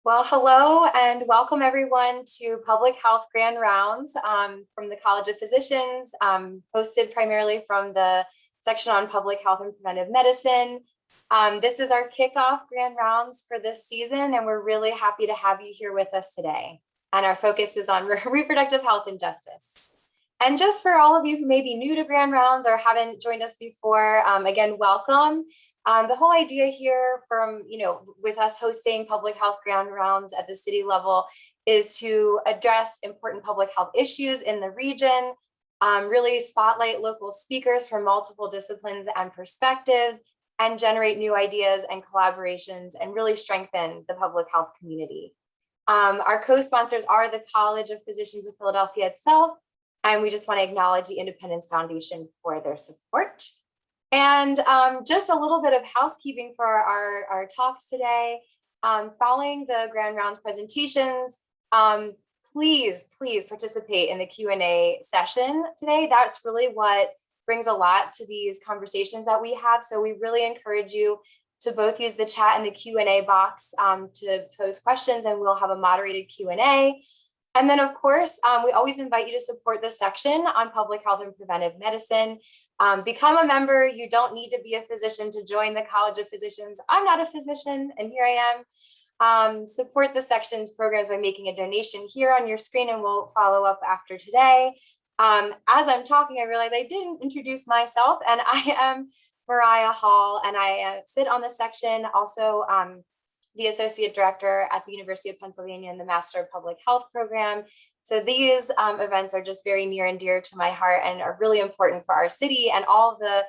Well, hello and welcome everyone to Public Health Grand Rounds from the College of Physicians, hosted primarily from the section on Public Health and Preventive Medicine. This is our kickoff Grand Rounds for this season, and we're really happy to have you here with us today. And our focus is on reproductive health and justice. And just for all of you who may be new to Grand Rounds or haven't joined us before, again, welcome. The whole idea here with us hosting public health Grand Rounds at the city level is to address important public health issues in the region, really spotlight local speakers from multiple disciplines and perspectives, and generate new ideas and collaborations and really strengthen the public health community. Our co-sponsors are the College of Physicians of Philadelphia itself, and we just want to acknowledge the Independence Foundation for their support. And just a little bit of housekeeping for our talks today. Following the Grand Rounds presentations, please participate in the Q&A session today. That's really what brings a lot to these conversations that we have. So we really encourage you to both use the chat and the Q&A box to pose questions, and we'll have a moderated Q&A. And then, of course, we always invite you to support this section on public health and preventive medicine. Become a member. You don't need to be a physician to join the College of Physicians. I'm not a physician, and here I am. Support the section's programs by making a donation here on your screen, and we'll follow up after today. As I'm talking, I realize I didn't introduce myself, and I am Mariah Hall, and I sit on the section, also the Associate Director at the University of Pennsylvania in the Master of Public Health program. So these events are just very near and dear to my heart and are really important for our city and all the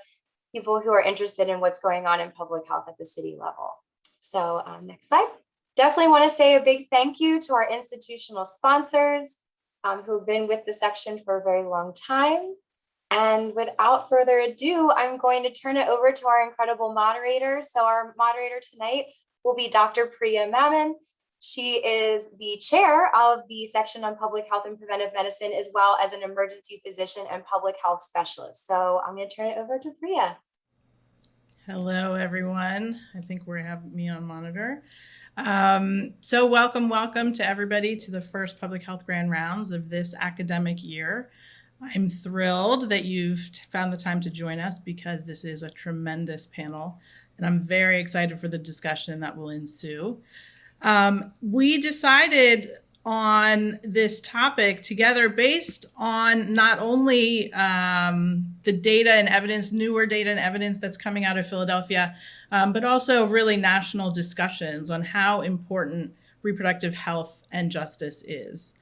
people who are interested in what's going on in public health at the city level. So next slide. Definitely want to say a big thank you to our institutional sponsors who've been with the section for a very long time. And without further ado, I'm going to turn it over to our incredible moderator. So our moderator tonight will be Dr. Priya Mammon. She is the chair of the section on public health and preventive medicine, as well as an emergency physician and public health specialist. So I'm going to turn it over to Priya. Hello, everyone. I think we have me on monitor. So welcome to everybody to the first Public Health Grand Rounds of this academic year. I'm thrilled that you've found the time to join us because this is a tremendous panel, and I'm very excited for the discussion that will ensue. We decided on this topic together based on not only the data and evidence, newer data and evidence that's coming out of Philadelphia, but also really national discussions on how important reproductive health and justice is,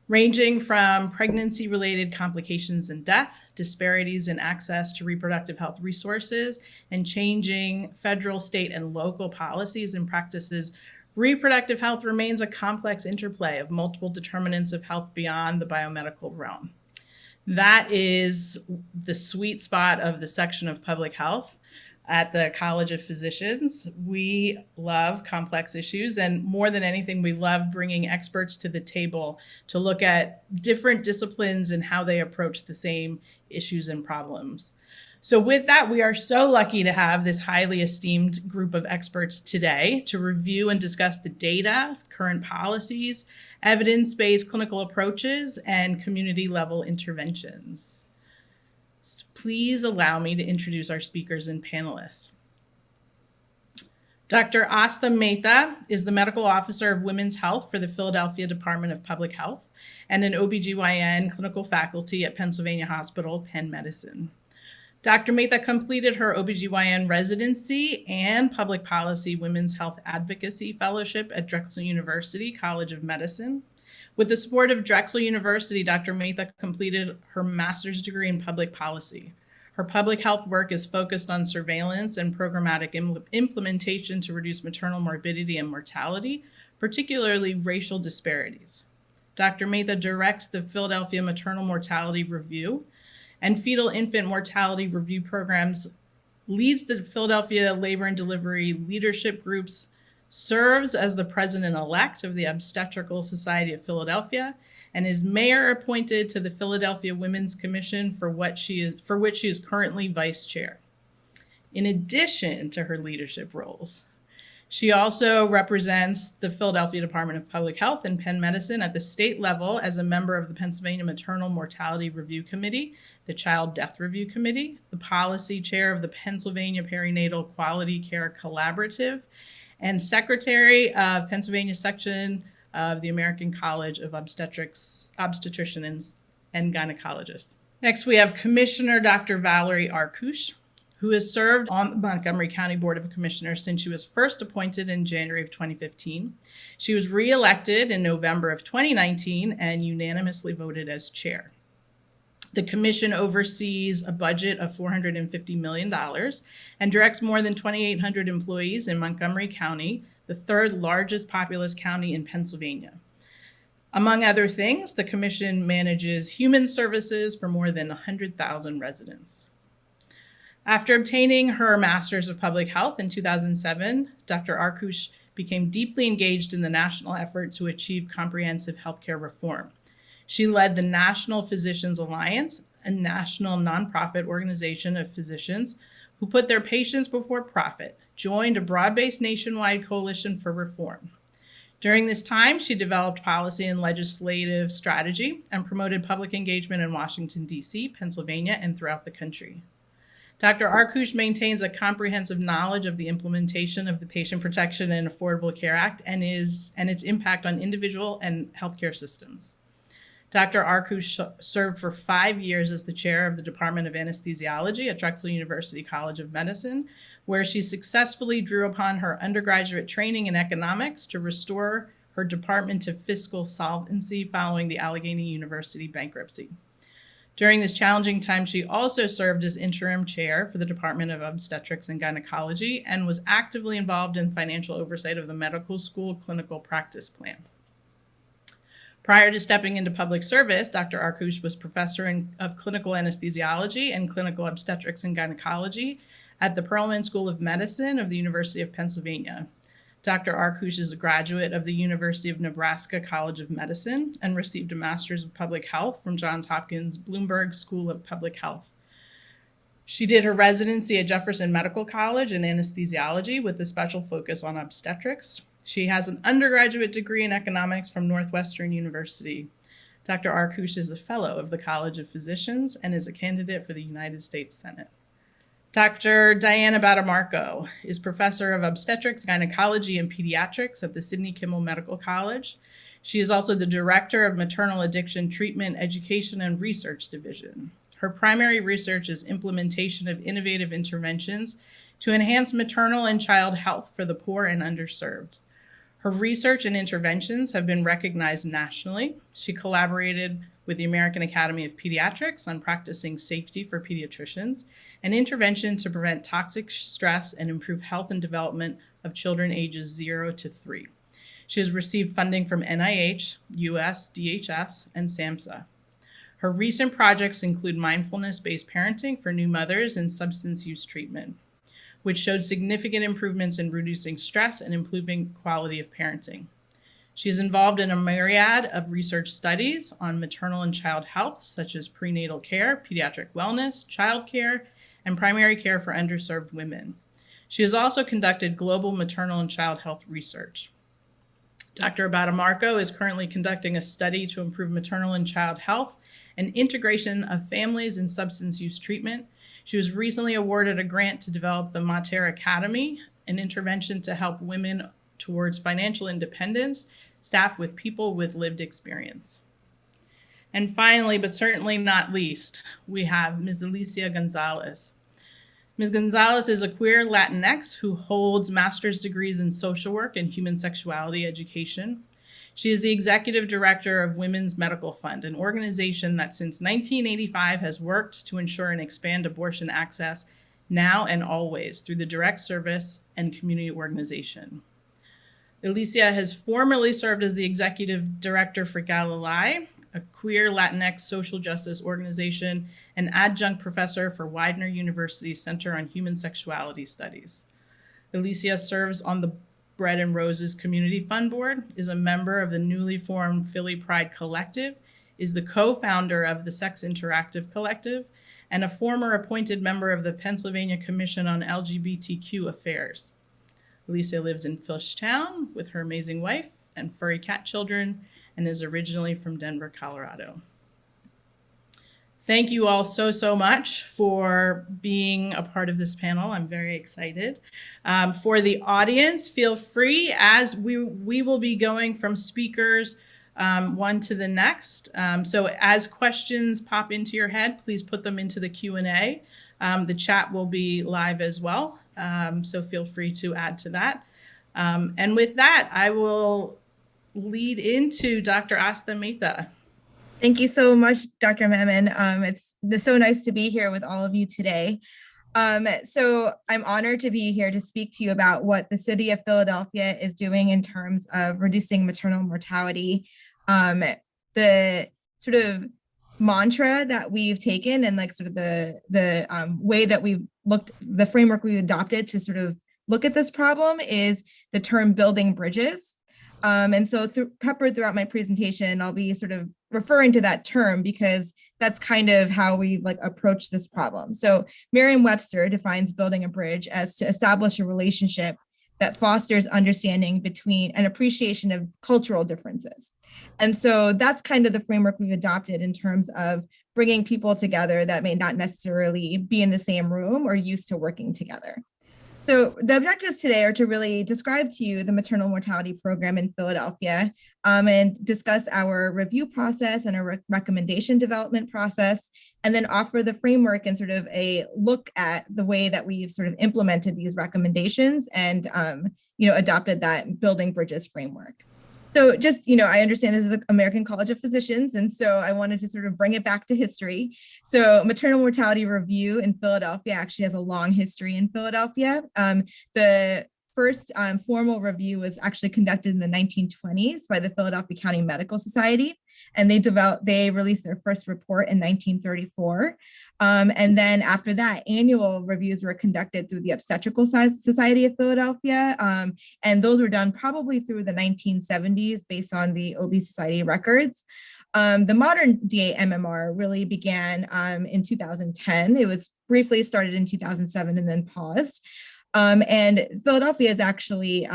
ranging from pregnancy-related complications and death, disparities in access to reproductive health resources, and changing federal, state, and local policies and practices. Reproductive health remains a complex interplay of multiple determinants of health beyond the biomedical realm. That is the sweet spot of the section of public health at the College of Physicians. We love complex issues, and more than anything, we love bringing experts to the table to look at different disciplines and how they approach the same issues and problems. So with that, we are so lucky to have this highly esteemed group of experts today to review and discuss the data, current policies, evidence-based clinical approaches, and community-level interventions. Please allow me to introduce our speakers and panelists. Dr. Asta Mehta is the medical officer of women's health for the Philadelphia Department of Public Health and an OBGYN clinical faculty at Pennsylvania Hospital, Penn Medicine. Dr. Mehta completed her OBGYN residency and public policy women's health advocacy fellowship at Drexel University College of Medicine. With the support of Drexel University, Dr. Mehta completed her master's degree in public policy. Her public health work is focused on surveillance and programmatic implementation to reduce maternal morbidity and mortality, particularly racial disparities. Dr. Mehta directs the Philadelphia Maternal Mortality Review and Fetal Infant Mortality Review programs, leads the Philadelphia Labor and Delivery Leadership Groups, serves as the president-elect of the Obstetrical Society of Philadelphia, and is mayor appointed to the Philadelphia Women's Commission for which she is currently vice chair. In addition to her leadership roles, She also represents the Philadelphia Department of Public Health and Penn Medicine at the state level as a member of the Pennsylvania Maternal Mortality Review Committee, the Child Death Review Committee, the policy chair of the Pennsylvania Perinatal Quality Care Collaborative, and secretary of Pennsylvania section of the American College of Obstetricians and Gynecologists. Next, we have Commissioner Dr. Valerie Arkoosh, who has served on the Montgomery County Board of Commissioners since she was first appointed in January of 2015. She was reelected in November of 2019 and unanimously voted as chair. The commission oversees a budget of $450 million and directs more than 2,800 employees in Montgomery County, the third largest populous county in Pennsylvania. Among other things, the commission manages human services for more than 100,000 residents. After obtaining her Master's of Public Health in 2007, Dr. Arkoosh became deeply engaged in the national effort to achieve comprehensive healthcare reform. She led the National Physicians Alliance, a national nonprofit organization of physicians who put their patients before profit, joined a broad-based nationwide coalition for reform. During this time, she developed policy and legislative strategy and promoted public engagement in Washington, D.C., Pennsylvania, and throughout the country. Dr. Arkoosh maintains a comprehensive knowledge of the implementation of the Patient Protection and Affordable Care Act and its impact on individual and healthcare systems. Dr. Arkoosh served for 5 years as the chair of the Department of Anesthesiology at Drexel University College of Medicine, where she successfully drew upon her undergraduate training in economics to restore her department to fiscal solvency following the Allegheny University bankruptcy. During this challenging time, she also served as interim chair for the Department of Obstetrics and Gynecology and was actively involved in financial oversight of the medical school clinical practice plan. Prior to stepping into public service, Dr. Arkoosh was professor of clinical anesthesiology and clinical obstetrics and gynecology at the Perelman School of Medicine of the University of Pennsylvania. Dr. Arkoosh is a graduate of the University of Nebraska College of Medicine and received a Master's of Public Health from Johns Hopkins Bloomberg School of Public Health. She did her residency at Jefferson Medical College in anesthesiology with a special focus on obstetrics. She has an undergraduate degree in economics from Northwestern University. Dr. Arkoosh is a fellow of the College of Physicians and is a candidate for the United States Senate. Dr. Diana Batamarco is professor of obstetrics, gynecology, and pediatrics at the Sidney Kimmel Medical College. She is also the director of Maternal Addiction Treatment, Education, and Research Division. Her primary research is implementation of innovative interventions to enhance maternal and child health for the poor and underserved. Her research and interventions have been recognized nationally. She collaborated with the American Academy of Pediatrics on practicing safety for pediatricians and intervention to prevent toxic stress and improve health and development of children ages 0 to 3. She has received funding from NIH, US, DHS, and SAMHSA. Her recent projects include mindfulness-based parenting for new mothers and substance use treatment, which showed significant improvements in reducing stress and improving quality of parenting. She is involved in a myriad of research studies on maternal and child health, such as prenatal care, pediatric wellness, child care, and primary care for underserved women. She has also conducted global maternal and child health research. Dr. Batamarco is currently conducting a study to improve maternal and child health and integration of families in substance use treatment. She was recently awarded a grant to develop the Mater Academy, an intervention to help women towards financial independence, staffed with people with lived experience. And finally, but certainly not least, we have Ms. Alicia Gonzalez. Ms. Gonzalez is a queer Latinx who holds master's degrees in social work and human sexuality education. She is the executive director of Women's Medical Fund, an organization that since 1985 has worked to ensure and expand abortion access now and always through the direct service and community organization. Alicia has formerly served as the executive director for Galilei, a queer Latinx social justice organization, and adjunct professor for Widener University's Center on Human Sexuality Studies. Alicia serves on the Bread and Roses Community Fund Board, is a member of the newly formed Philly Pride Collective, is the co-founder of the Sex Interactive Collective, and a former appointed member of the Pennsylvania Commission on LGBTQ Affairs. Alicia lives in Fishtown with her amazing wife and furry cat children and is originally from Denver, Colorado. Thank you all so much for being a part of this panel. I'm very excited. For the audience, feel free, as we will be going from speakers one to the next. So as questions pop into your head, please put them into the Q&A. The chat will be live as well, so feel free to add to that. And with that, I will lead into Dr. Asta Mehta. Thank you so much, Dr. Memon. It's so nice to be here with all of you today. So I'm honored to be here to speak to you about what the city of Philadelphia is doing in terms of reducing maternal mortality. The sort of mantra that we've taken and like sort of the way that we've looked, the framework we adopted to sort of look at this problem is the term building bridges. And so peppered throughout my presentation, I'll be sort of referring to that term because that's kind of how we like approach this problem. So Merriam-Webster defines building a bridge as to establish a relationship that fosters understanding between and appreciation of cultural differences. And so that's kind of the framework we've adopted in terms of bringing people together that may not necessarily be in the same room or used to working together. So the objectives today are to really describe to you the maternal mortality program in Philadelphia and discuss our review process and a recommendation development process, and then offer the framework and sort of a look at the way that we've sort of implemented these recommendations and adopted that building bridges framework. So just, I understand this is the American College of Physicians, and so I wanted to sort of bring it back to history. So maternal mortality review in Philadelphia actually has a long history in Philadelphia. The first formal review was actually conducted in the 1920s by the Philadelphia County Medical Society, and they released their first report in 1934. And then after that, annual reviews were conducted through the Obstetrical Society of Philadelphia, and those were done probably through the 1970s based on the OB Society records. The modern DA-MMR really began in 2010. It was briefly started in 2007 and then paused. And Philadelphia is actually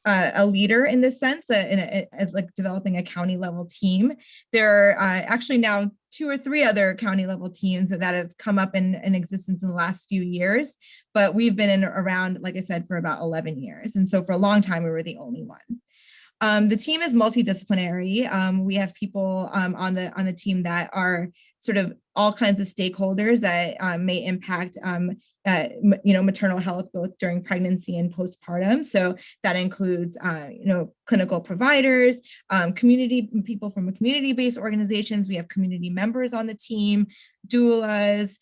a leader in this sense, as like developing a county level team. There are actually now 2 or 3 other county level teams that have come up in existence in the last few years, but we've been around, like I said, for about 11 years. And so for a long time, we were the only one. The team is multidisciplinary. We have people on the team that are sort of all kinds of stakeholders that may impact maternal health both during pregnancy and postpartum. So that includes clinical providers, community people from community-based organizations. We have community members on the team, doulas.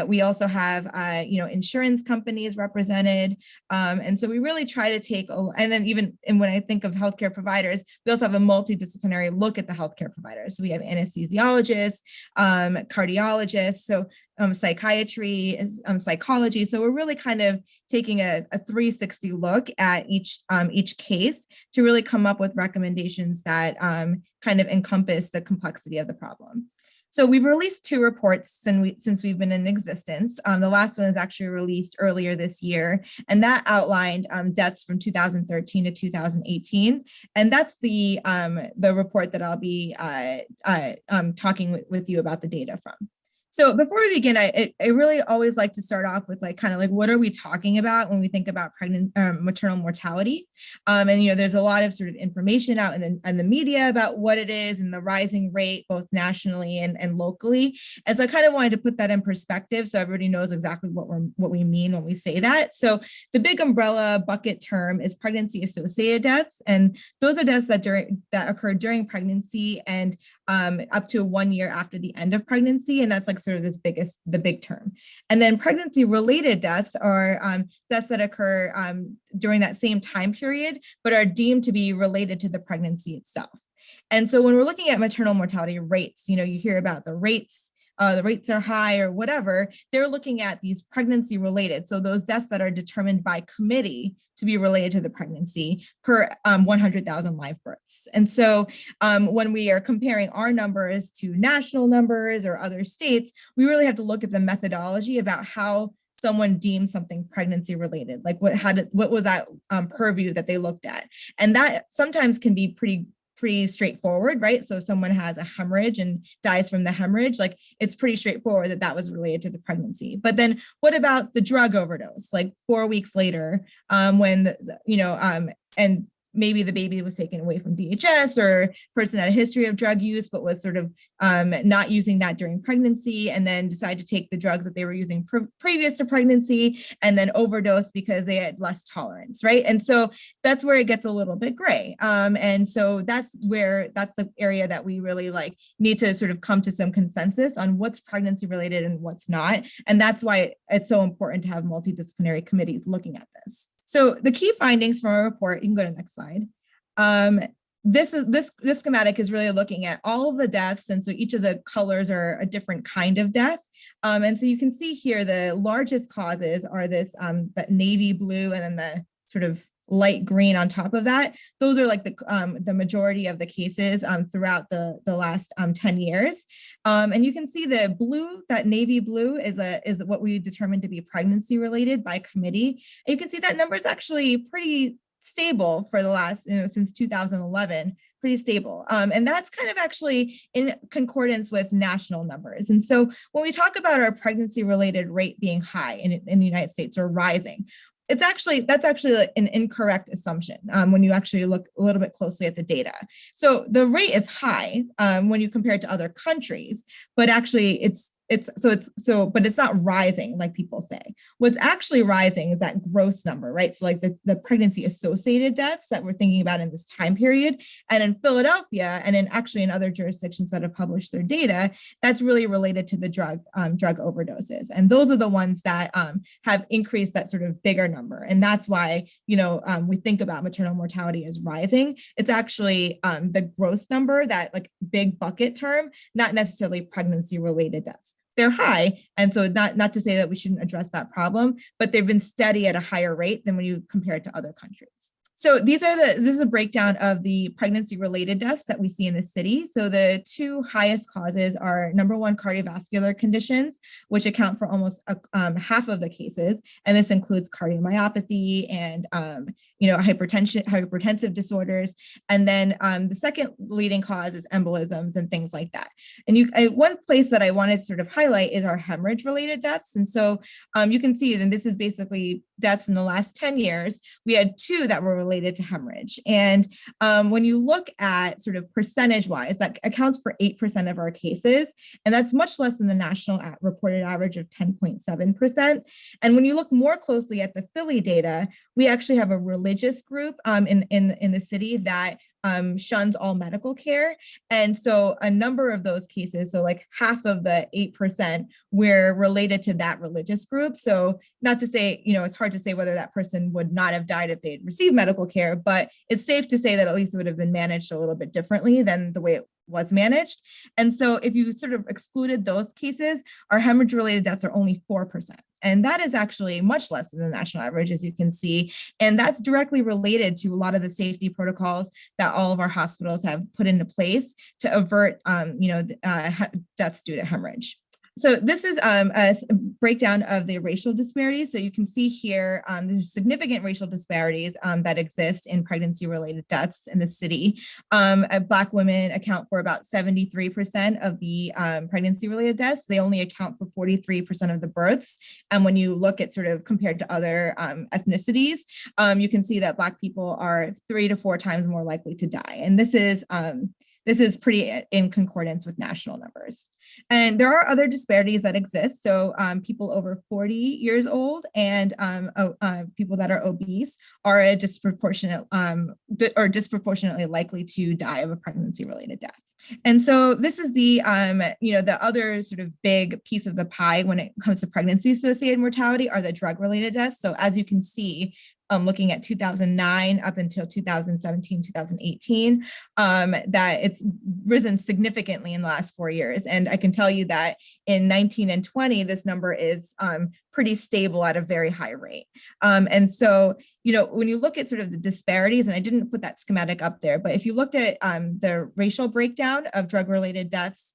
We also have insurance companies represented, and so we really try to take and when I think of healthcare providers, we also have a multidisciplinary look at the healthcare providers. So we have anesthesiologists, cardiologists, so psychiatry, psychology. So we're really kind of taking a 360 look at each case to really come up with recommendations that kind of encompass the complexity of the problem. So we've released 2 reports since we've been in existence. The last one was actually released earlier this year, and that outlined deaths from 2013 to 2018. And that's the report that I'll be talking with you about the data from. So before we begin, I really always like to start off with what are we talking about when we think about maternal mortality? And there's a lot of sort of information out in the media about what it is and the rising rate both nationally and locally. And so I kind of wanted to put that in perspective so everybody knows exactly what we mean when we say that. So the big umbrella bucket term is pregnancy associated deaths, and those are deaths that occur during pregnancy and up to 1 year after the end of pregnancy, and that's like sort of the big term. And then pregnancy related deaths are deaths that occur during that same time period, but are deemed to be related to the pregnancy itself. And so when we're looking at maternal mortality rates, you hear about the rates are high or whatever, they're looking at these pregnancy related. So those deaths that are determined by committee to be related to the pregnancy per 100,000 live births. And so when we are comparing our numbers to national numbers or other states, we really have to look at the methodology about how someone deemed something pregnancy related, like what was that purview that they looked at. And that sometimes can be pretty straightforward, right? So if someone has a hemorrhage and dies from the hemorrhage, like it's pretty straightforward that that was related to the pregnancy. But then what about the drug overdose? Like 4 weeks later, when, and maybe the baby was taken away from DHS, or person had a history of drug use, but was sort of not using that during pregnancy, and then decided to take the drugs that they were using previous to pregnancy, and then overdose because they had less tolerance, right? And so that's where it gets a little bit gray. And so that's the area that we really need to sort of come to some consensus on what's pregnancy related and what's not. And that's why it's so important to have multidisciplinary committees looking at this. So the key findings from our report, you can go to the next slide. This schematic is really looking at all of the deaths. And so each of the colors are a different kind of death. And so you can see here, the largest causes are that navy blue, and then the sort of light green on top of that. Those are like the majority of the cases throughout the last 10 years. And you can see the blue, that navy blue is what we determined to be pregnancy related by committee. And you can see that number is actually pretty stable for the last, since 2011, pretty stable. And that's kind of actually in concordance with national numbers. And so when we talk about our pregnancy related rate being high in the United States, or rising, that's actually an incorrect assumption when you actually look a little bit closely at the data. So the rate is high when you compare it to other countries, but actually but it's not rising like people say. What's actually rising is that gross number, right? So like the pregnancy associated deaths that we're thinking about in this time period. And in Philadelphia, and in other jurisdictions that have published their data, that's really related to the drug overdoses. And those are the ones that have increased that sort of bigger number. And that's why, we think about maternal mortality as rising. It's actually the gross number, that like big bucket term, not necessarily pregnancy related deaths. They're high. And so not to say that we shouldn't address that problem, but they've been steady at a higher rate than when you compare it to other countries. So this is a breakdown of the pregnancy related deaths that we see in the city. So the two highest causes are, number one, cardiovascular conditions, which account for almost half of the cases. And this includes cardiomyopathy and hypertensive disorders. And then the second leading cause is embolisms and things like that. And one place that I wanted to sort of highlight is our hemorrhage related deaths. And so you can see, and this is basically deaths in the last 10 years, we had two that were related to hemorrhage. And when you look at sort of percentage wise, that accounts for 8% of our cases. And that's much less than the national reported average of 10.7%. And when you look more closely at the Philly data, we actually have a religious group in the city that shuns all medical care. And so a number of those cases, so like half of the 8% were related to that religious group. So not to say, it's hard to say whether that person would not have died if they had received medical care, but it's safe to say that at least it would have been managed a little bit differently than the way it was managed. And so if you sort of excluded those cases, our hemorrhage related deaths are only 4%. And that is actually much less than the national average, as you can see. And that's directly related to a lot of the safety protocols that all of our hospitals have put into place to avert, deaths due to hemorrhage. So this is a breakdown of the racial disparities. So you can see here, there's significant racial disparities that exist in pregnancy-related deaths in the city. Black women account for about 73% of the pregnancy-related deaths. They only account for 43% of the births. And when you look at sort of compared to other ethnicities, you can see that Black people are 3 to 4 times more likely to die. And this is pretty in concordance with national numbers. And there are other disparities that exist. So people over 40 years old and people that are obese are a disproportionately likely to die of a pregnancy-related death. And so this is the other sort of big piece of the pie when it comes to pregnancy-associated mortality are the drug-related deaths. So as you can see, looking at 2009 up until 2017, 2018, that it's risen significantly in the last 4 years. And I can tell you that in 19 and 20, this number is pretty stable at a very high rate. And so, when you look at sort of the disparities, and I didn't put that schematic up there, but if you looked at the racial breakdown of drug-related deaths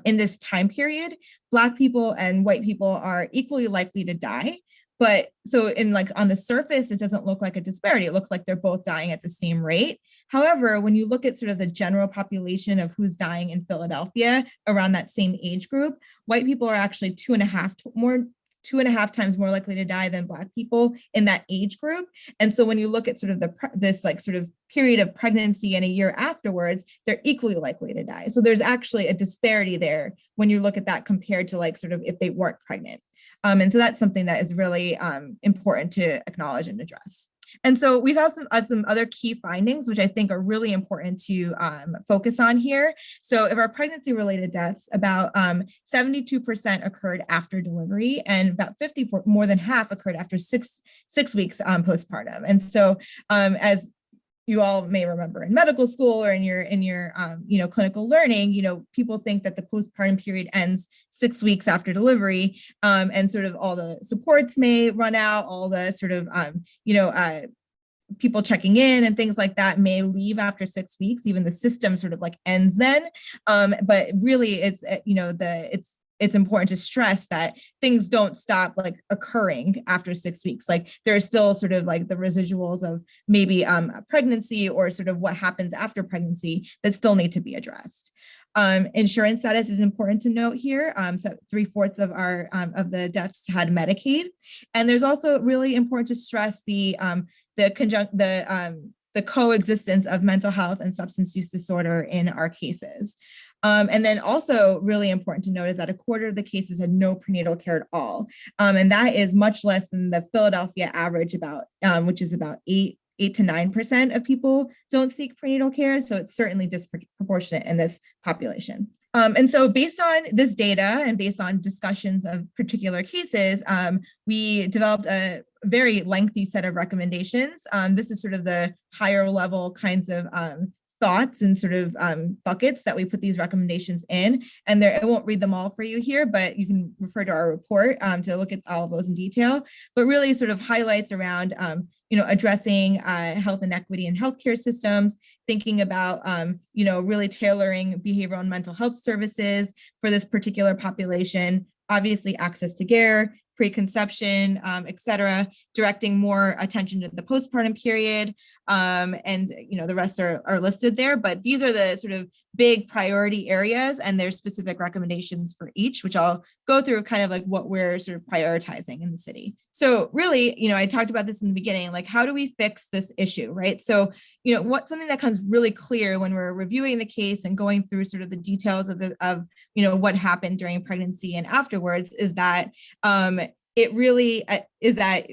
in this time period, Black people and white people are equally likely to die. But so in like on the surface, it doesn't look like a disparity. It looks like they're both dying at the same rate. However, when you look at sort of the general population of who's dying in Philadelphia around that same age group, white people are actually 2.5 times more likely to die than Black people in that age group. And so when you look at sort of this like sort of period of pregnancy and a year afterwards, they're equally likely to die. So there's actually a disparity there when you look at that compared to like sort of if they weren't pregnant. And so that's something that is really important to acknowledge and address. And so we've had some other key findings, which I think are really important to focus on here. So if our pregnancy-related deaths, about 72% occurred after delivery, and about more than half occurred after six weeks postpartum. And so as you all may remember in medical school or in your clinical learning, people think that the postpartum period ends 6 weeks after delivery, and sort of all the supports may run out, all the sort of people checking in and things like that may leave after 6 weeks. Even the system sort of like ends then, but really it's important to stress that things don't stop like occurring after 6 weeks. Like there are still sort of like the residuals of maybe pregnancy or sort of what happens after pregnancy that still need to be addressed. Insurance status is important to note here. So 3/4 of the deaths had Medicaid, and there's also really important to stress the coexistence of mental health and substance use disorder in our cases. And then also really important to note is that 1/4 of the cases had no prenatal care at all. And that is much less than the Philadelphia average, which is about 8 to 9% of people don't seek prenatal care. So it's certainly disproportionate in this population. And so based on this data and based on discussions of particular cases, we developed a very lengthy set of recommendations. This is sort of the higher level kinds of thoughts and sort of buckets that we put these recommendations in. And I won't read them all for you here, but you can refer to our report to look at all of those in detail, but really sort of highlights around addressing health inequity in healthcare systems, thinking about, really tailoring behavioral and mental health services for this particular population, obviously access to care, preconception, et cetera, directing more attention to the postpartum period. And, the rest are listed there, but these are the sort of big priority areas, and there's specific recommendations for each, which I'll go through kind of like what we're sort of prioritizing in the city. So really, I talked about this in the beginning, like how do we fix this issue, right? So, something that comes really clear when we're reviewing the case and going through sort of the details of what happened during pregnancy and afterwards is that it really is that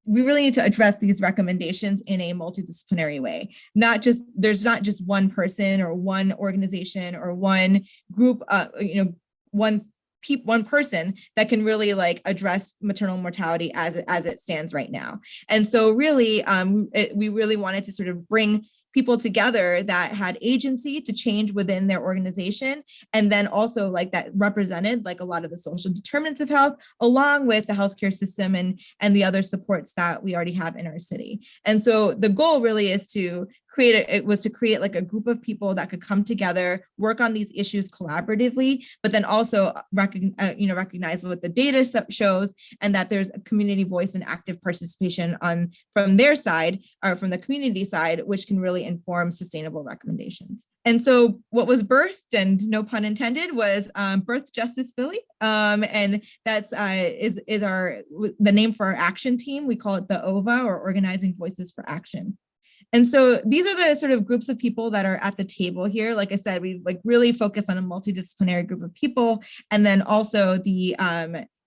we really need to address these recommendations in a multidisciplinary way. There's not just one person or one organization or one group, one person that can really like address maternal mortality as it stands right now. And so really, we really wanted to sort of bring people together that had agency to change within their organization, and then also like that represented like a lot of the social determinants of health, along with the healthcare system and the other supports that we already have in our city. And so the goal really is to create like a group of people that could come together, work on these issues collaboratively, but then also recognize what the data shows, and that there's a community voice and active participation from their side or from the community side, which can really inform sustainable recommendations. And so what was birthed, and no pun intended, was Birth Justice Philly, and that's is the name for our action team. We call it the OVA, or Organizing Voices for Action. And so these are the sort of groups of people that are at the table here. Like I said, we like really focus on a multidisciplinary group of people. And then also we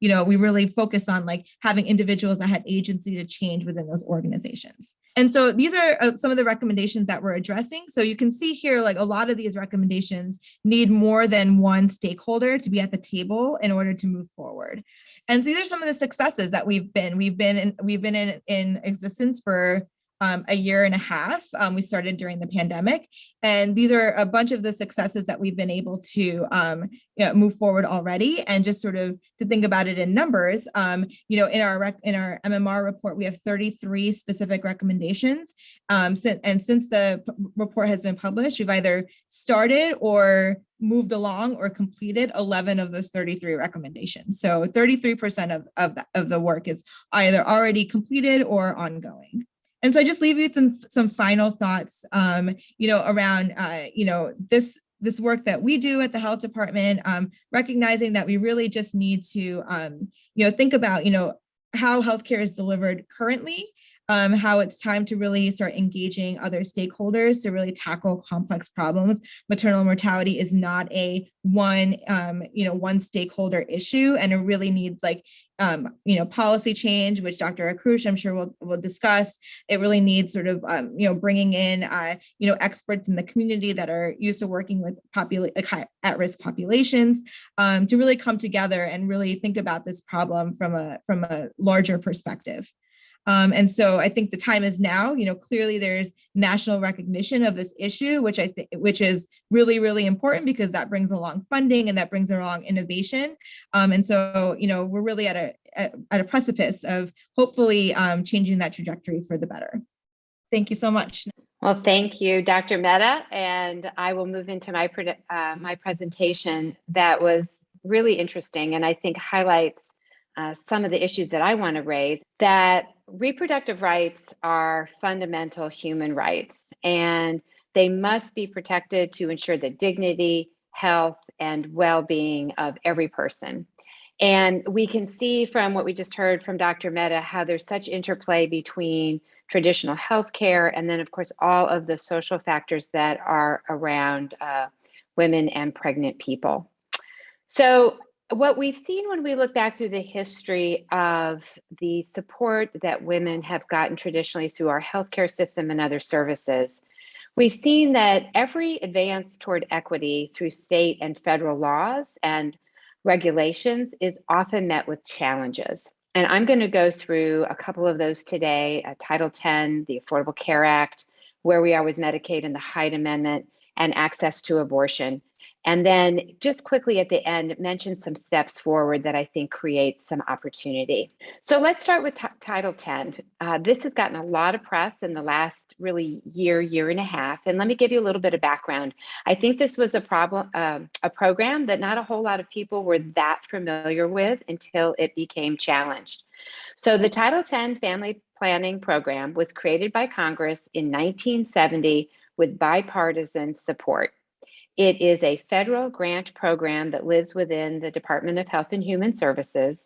really focus on like having individuals that had agency to change within those organizations. And so these are some of the recommendations that we're addressing. So you can see here, like a lot of these recommendations need more than one stakeholder to be at the table in order to move forward. And so these are some of the successes that we've been in existence for a year and a half. We started during the pandemic, and these are a bunch of the successes that we've been able to move forward already. And just sort of to think about it in numbers, in our MMR report, we have 33 specific recommendations. Since the report has been published, we've either started or moved along or completed 11 of those 33 recommendations. So 33% of the work is either already completed or ongoing. And so I just leave you with some final thoughts, around, this work that we do at the health department, recognizing that we really just need to, think about, how healthcare is delivered currently, how it's time to really start engaging other stakeholders to really tackle complex problems. Maternal mortality is not a one stakeholder issue, and it really needs policy change, which Dr. Arkoosh, I'm sure we'll discuss. It really needs sort of, bringing in, experts in the community that are used to working with at-risk populations, to really come together and really think about this problem from a larger perspective. And so I think the time is now. Clearly there's national recognition of this issue, which is really, really important, because that brings along funding and that brings along innovation. And so, we're really at a precipice of hopefully changing that trajectory for the better. Thank you so much. Well, thank you, Dr. Mehta. And I will move into my presentation that was really interesting, and I think highlights some of the issues that I want to raise. That reproductive rights are fundamental human rights, and they must be protected to ensure the dignity, health, and well-being of every person. And we can see from what we just heard from Dr. Mehta how there's such interplay between traditional healthcare and then, of course, all of the social factors that are around women and pregnant people. So what we've seen when we look back through the history of the support that women have gotten traditionally through our healthcare system and other services, we've seen that every advance toward equity through state and federal laws and regulations is often met with challenges. And I'm going to go through a couple of those today: Title X, the Affordable Care Act, where we are with Medicaid and the Hyde Amendment, and access to abortion. And then just quickly at the end, mention some steps forward that I think create some opportunity. So let's start with Title X. This has gotten a lot of press in the last really year and a half. And let me give you a little bit of background. I think this was a program that not a whole lot of people were that familiar with until it became challenged. So the Title X Family Planning Program was created by Congress in 1970 with bipartisan support. It is a federal grant program that lives within the Department of Health and Human Services.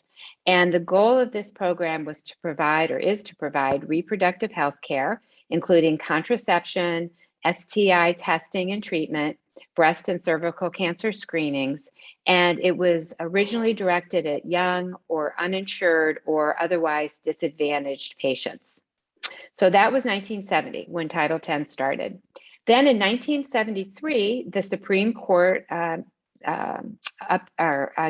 And the goal of this program was to provide, or is to provide, reproductive health care, including contraception, STI testing and treatment, breast and cervical cancer screenings. And it was originally directed at young or uninsured or otherwise disadvantaged patients. So that was 1970 when Title X started. Then in 1973, the Supreme Court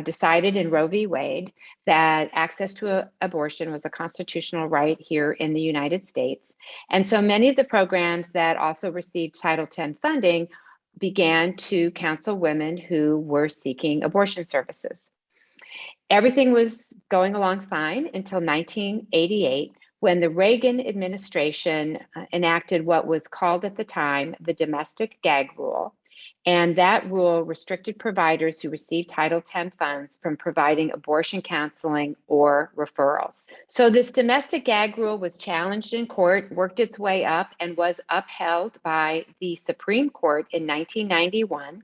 decided in Roe v. Wade that access to abortion was a constitutional right here in the United States. And so many of the programs that also received Title X funding began to counsel women who were seeking abortion services. Everything was going along fine until 1988, when the Reagan administration enacted what was called at the time the domestic gag rule. And that rule restricted providers who received Title X funds from providing abortion counseling or referrals. So this domestic gag rule was challenged in court, worked its way up, and was upheld by the Supreme Court in 1991.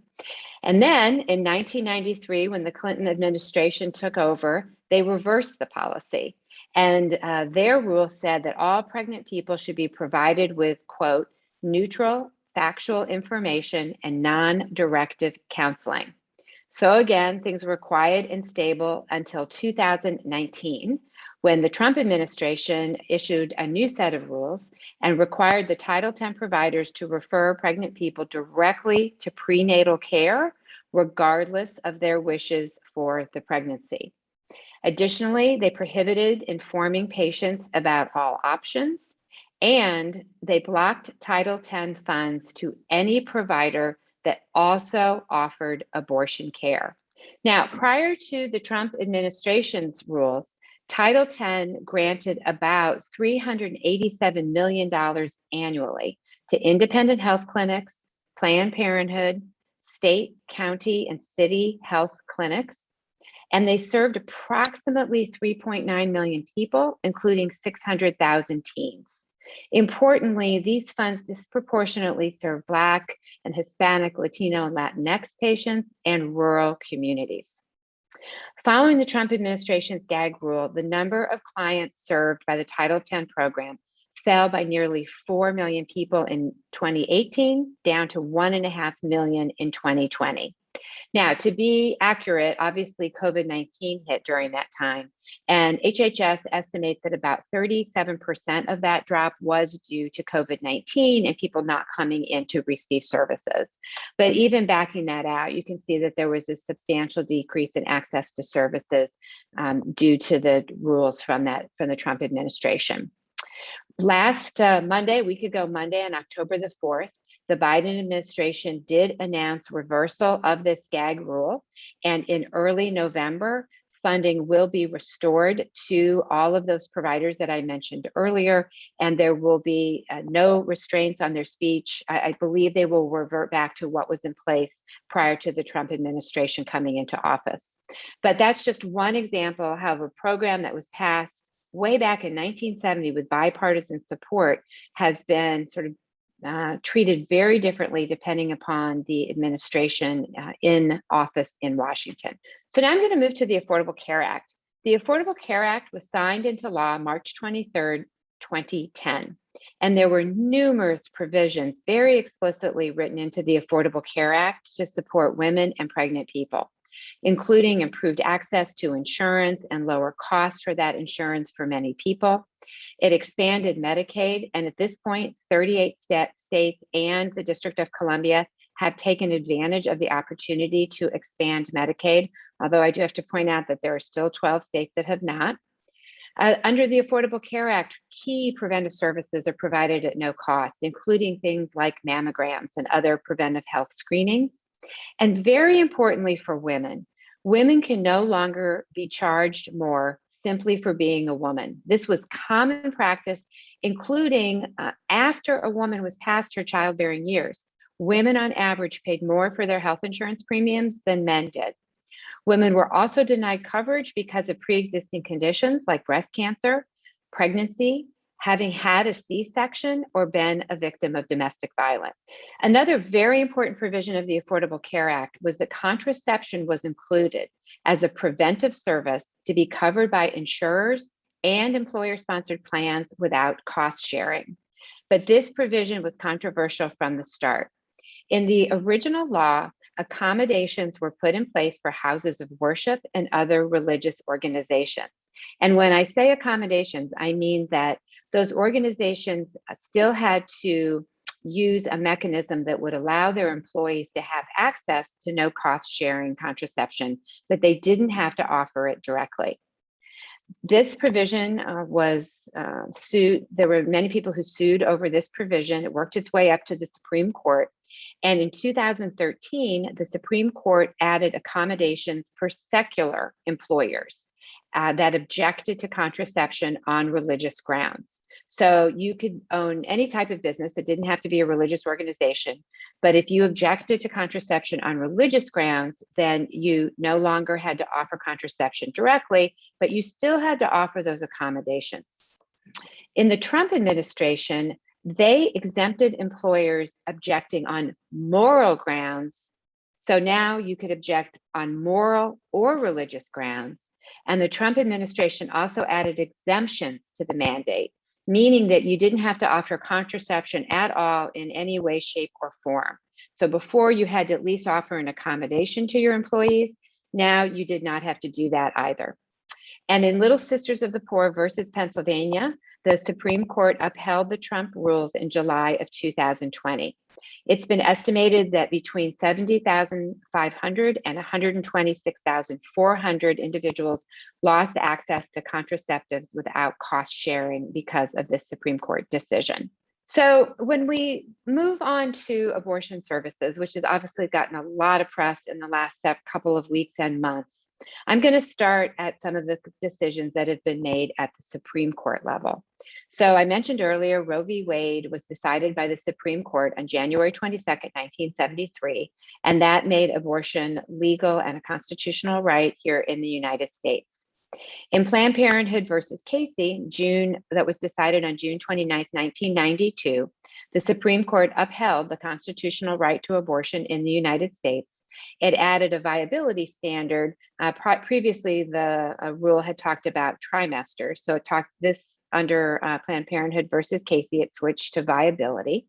And then in 1993, when the Clinton administration took over, they reversed the policy. And their rule said that all pregnant people should be provided with, quote, neutral, factual information and non-directive counseling. So again, things were quiet and stable until 2019, when the Trump administration issued a new set of rules and required the Title X providers to refer pregnant people directly to prenatal care, regardless of their wishes for the pregnancy. Additionally, they prohibited informing patients about all options, And they blocked Title X funds to any provider that also offered abortion care. Now, prior to the Trump administration's rules, Title X granted about $387 million annually to independent health clinics, Planned Parenthood, state, county, and city health clinics. And they served approximately 3.9 million people, including 600,000 teens. Importantly, these funds disproportionately serve Black and Hispanic, Latino, and Latinx patients and rural communities. Following the Trump administration's Gag Rule, the number of clients served by the Title X program fell by nearly 4 million people in 2018, down to 1.5 million in 2020. Now, to be accurate, obviously COVID-19 hit during that time, and HHS estimates that about 37% of that drop was due to COVID-19 and people not coming in to receive services. But even backing that out, you can see that there was a substantial decrease in access to services due to the rules from the Trump administration. Last Monday, a week ago Monday, on October the 4th, the Biden administration did announce reversal of this Gag Rule, and in early November, funding will be restored to all of those providers that I mentioned earlier, and there will be no restraints on their speech. I believe they will revert back to what was in place prior to the Trump administration coming into office. But that's just one example of how a program that was passed way back in 1970 with bipartisan support has been sort of treated very differently depending upon the administration in office in Washington. So now I'm going to move to the Affordable Care Act. The Affordable Care Act was signed into law March 23rd, 2010. And there were numerous provisions very explicitly written into the Affordable Care Act to support women and pregnant people, including improved access to insurance and lower costs for that insurance for many people. It expanded Medicaid, and at this point, 38 states and the District of Columbia have taken advantage of the opportunity to expand Medicaid, although I do have to point out that there are still 12 states that have not. Under the Affordable Care Act, key preventive services are provided at no cost, including things like mammograms and other preventive health screenings. And very importantly for women, women can no longer be charged more simply for being a woman. This was common practice, including after a woman was past her childbearing years. Women on average paid more for their health insurance premiums than men did. Women were also denied coverage because of pre-existing conditions like breast cancer, pregnancy, having had a C-section, or been a victim of domestic violence. Another very important provision of the Affordable Care Act was that contraception was included as a preventive service to be covered by insurers and employer-sponsored plans without cost sharing. But this provision was controversial from the start. In the original law, accommodations were put in place for houses of worship and other religious organizations. And when I say accommodations, I mean that those organizations still had to use a mechanism that would allow their employees to have access to no cost sharing contraception, but they didn't have to offer it directly. This provision was sued. There were many people who sued over this provision. It worked its way up to the Supreme Court. And in 2013, the Supreme Court added accommodations for secular employers that objected to contraception on religious grounds. So you could own any type of business that didn't have to be a religious organization. But if you objected to contraception on religious grounds, then you no longer had to offer contraception directly, but you still had to offer those accommodations. In the Trump administration, they exempted employers objecting on moral grounds. So now you could object on moral or religious grounds. And the Trump administration also added exemptions to the mandate, meaning that you didn't have to offer contraception at all in any way, shape, or form. So before you had to at least offer an accommodation to your employees. Now you did not have to do that either. And in Little Sisters of the Poor versus Pennsylvania, The Supreme Court upheld the Trump rules in July of 2020. It's been estimated that between 70,500 and 126,400 individuals lost access to contraceptives without cost sharing because of this Supreme Court decision. So when we move on to abortion services, which has obviously gotten a lot of press in the last couple of weeks and months, I'm going to start at some of the decisions that have been made at the Supreme Court level. So I mentioned earlier, Roe v. Wade was decided by the Supreme Court on January 22nd, 1973, and that made abortion legal and a constitutional right here in the United States. In Planned Parenthood versus Casey, that was decided on June 29th, 1992, the Supreme Court upheld the constitutional right to abortion in the United States. It added a viability standard. Previously, the rule had talked about trimesters. So it talked this under Planned Parenthood versus Casey, it switched to viability.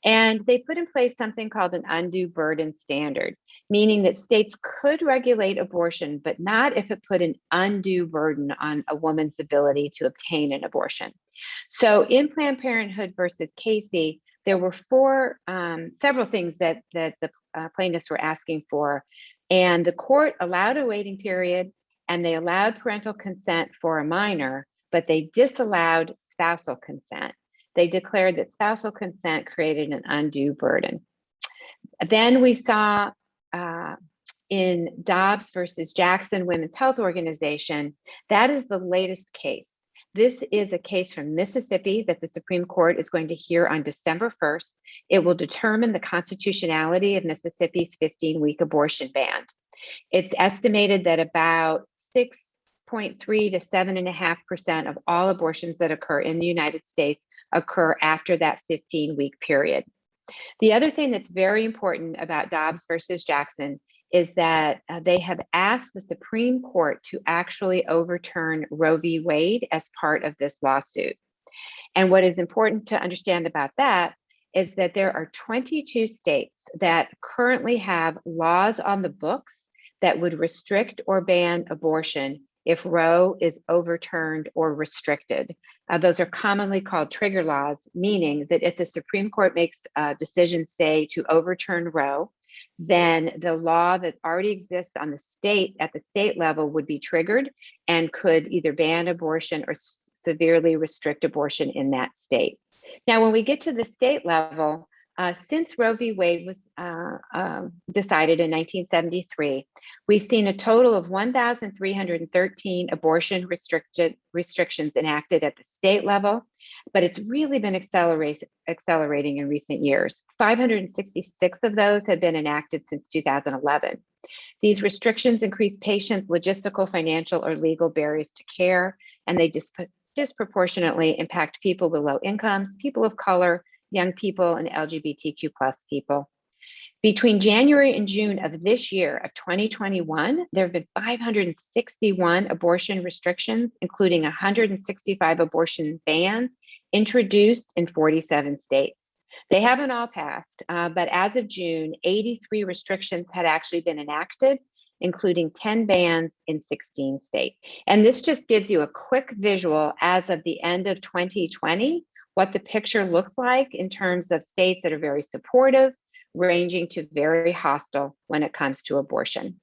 And they put in place something called an undue burden standard, meaning that states could regulate abortion, but not if it put an undue burden on a woman's ability to obtain an abortion. So in Planned Parenthood versus Casey, there were several things that the plaintiffs were asking for. And the court allowed a waiting period and they allowed parental consent for a minor, but they disallowed spousal consent. They declared that spousal consent created an undue burden. Then we saw in Dobbs versus Jackson Women's Health Organization, that is the latest case. This is a case from Mississippi that the Supreme Court is going to hear on December 1st. It will determine the constitutionality of Mississippi's 15-week abortion ban. It's estimated that about 6.3 to 7.5% of all abortions that occur in the United States occur after that 15-week period. The other thing that's very important about Dobbs versus Jackson is that they have asked the Supreme Court to actually overturn Roe v. Wade as part of this lawsuit. And what is important to understand about that is that there are 22 states that currently have laws on the books that would restrict or ban abortion if Roe is overturned or restricted. Those are commonly called trigger laws, meaning that if the Supreme Court makes a decision, say, to overturn Roe, then the law that already exists on the state at the state level would be triggered and could either ban abortion or severely restrict abortion in that state. Now, when we get to the state level, since Roe v. Wade was decided in 1973, we've seen a total of 1,313 abortion restrictions enacted at the state level, but it's really been accelerating in recent years. 566 of those have been enacted since 2011. These restrictions increase patients' logistical, financial, or legal barriers to care, and they disproportionately impact people with low incomes, people of color, young people, and LGBTQ+ people. Between January and June of this year, of 2021, there have been 561 abortion restrictions, including 165 abortion bans introduced in 47 states. They haven't all passed, but as of June, 83 restrictions had actually been enacted, including 10 bans in 16 states. And this just gives you a quick visual as of the end of 2020, what the picture looks like in terms of states that are very supportive, ranging to very hostile when it comes to abortion.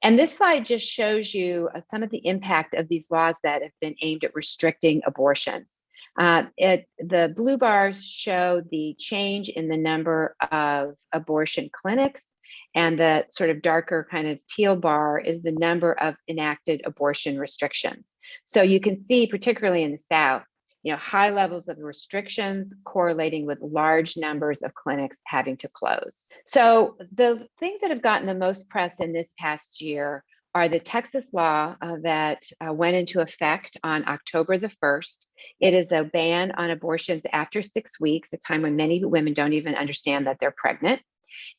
And this slide just shows you some of the impact of these laws that have been aimed at restricting abortions. The blue bars show the change in the number of abortion clinics, and the sort of darker kind of teal bar is the number of enacted abortion restrictions. So you can see, particularly in the South, high levels of restrictions correlating with large numbers of clinics having to close. So the things that have gotten the most press in this past year are the Texas law that went into effect on October the 1st. It is a ban on abortions after 6 weeks, a time when many women don't even understand that they're pregnant.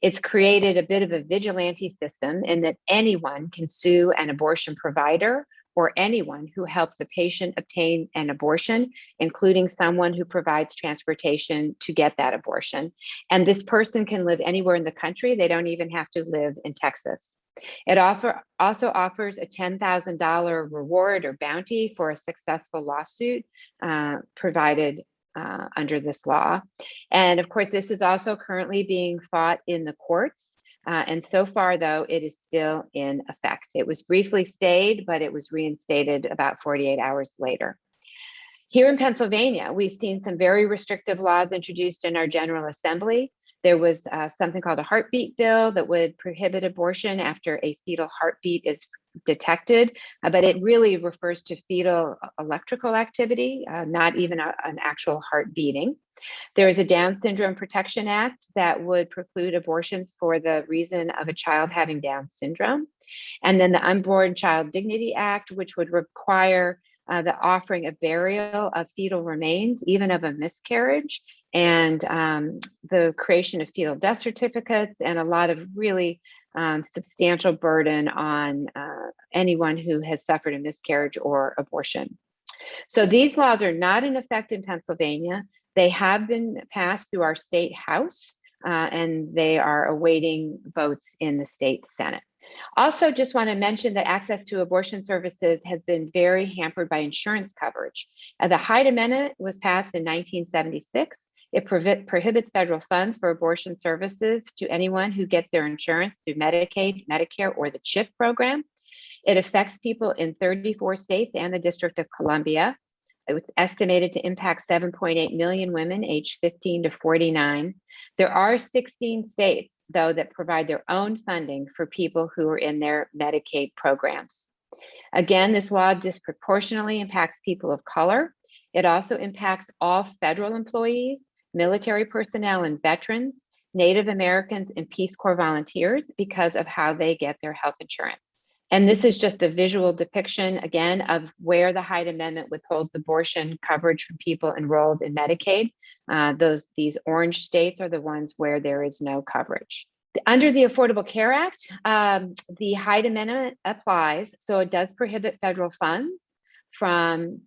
It's created a bit of a vigilante system in that anyone can sue an abortion provider or anyone who helps a patient obtain an abortion, including someone who provides transportation to get that abortion. And this person can live anywhere in the country. They don't even have to live in Texas. It also offers a $10,000 reward or bounty for a successful lawsuit provided under this law. And of course, this is also currently being fought in the courts. And so far, though, it is still in effect. It was briefly stayed, but it was reinstated about 48 hours later. Here in Pennsylvania, we've seen some very restrictive laws introduced in our General Assembly. There was something called a heartbeat bill that would prohibit abortion after a fetal heartbeat is detected, but it really refers to fetal electrical activity, not even an actual heart beating. There is a Down Syndrome Protection Act that would preclude abortions for the reason of a child having Down syndrome. And then the Unborn Child Dignity Act, which would require the offering of burial of fetal remains, even of a miscarriage, and the creation of fetal death certificates, and a lot of really substantial burden on anyone who has suffered a miscarriage or abortion. So these laws are not in effect in Pennsylvania. They have been passed through our state house, and they are awaiting votes in the state Senate. Also, just want to mention that access to abortion services has been very hampered by insurance coverage. The Hyde Amendment was passed in 1976. It prohibits federal funds for abortion services to anyone who gets their insurance through Medicaid, Medicare, or the CHIP program. It affects people in 34 states and the District of Columbia. It's estimated to impact 7.8 million women aged 15 to 49. There are 16 states, though, that provide their own funding for people who are in their Medicaid programs. Again, this law disproportionately impacts people of color. It also impacts all federal employees, military personnel and veterans, Native Americans, and Peace Corps volunteers because of how they get their health insurance. And this is just a visual depiction, again, of where the Hyde Amendment withholds abortion coverage from people enrolled in Medicaid. These orange states are the ones where there is no coverage. Under the Affordable Care Act, the Hyde Amendment applies, so it does prohibit federal funds from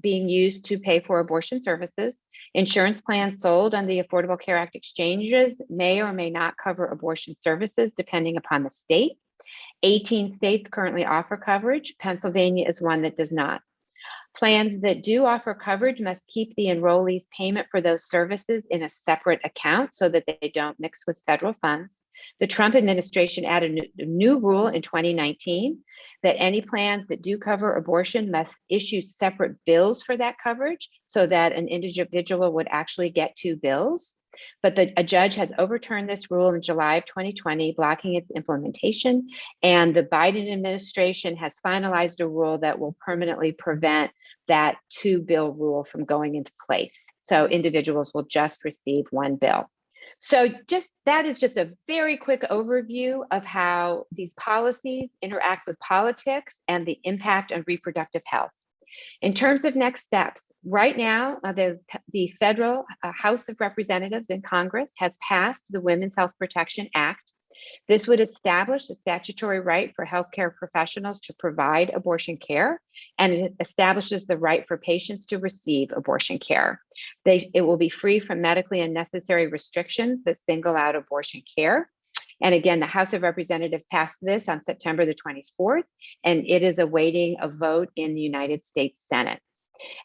being used to pay for abortion services. Insurance plans sold on the Affordable Care Act exchanges may or may not cover abortion services, depending upon the state. 18 states currently offer coverage. Pennsylvania is one that does not. Plans that do offer coverage must keep the enrollee's payment for those services in a separate account so that they don't mix with federal funds. The Trump administration added a new rule in 2019 that any plans that do cover abortion must issue separate bills for that coverage so that an individual would actually get two bills. But a judge has overturned this rule in July of 2020, blocking its implementation. And the Biden administration has finalized a rule that will permanently prevent that two-bill rule from going into place. So individuals will just receive one bill. So that is just a very quick overview of how these policies interact with politics and the impact on reproductive health. In terms of next steps, right now, the federal House of Representatives in Congress has passed the Women's Health Protection Act. This would establish a statutory right for healthcare professionals to provide abortion care, and it establishes the right for patients to receive abortion care. It will be free from medically unnecessary restrictions that single out abortion care. And again, the House of Representatives passed this on September the 24th, and it is awaiting a vote in the United States Senate.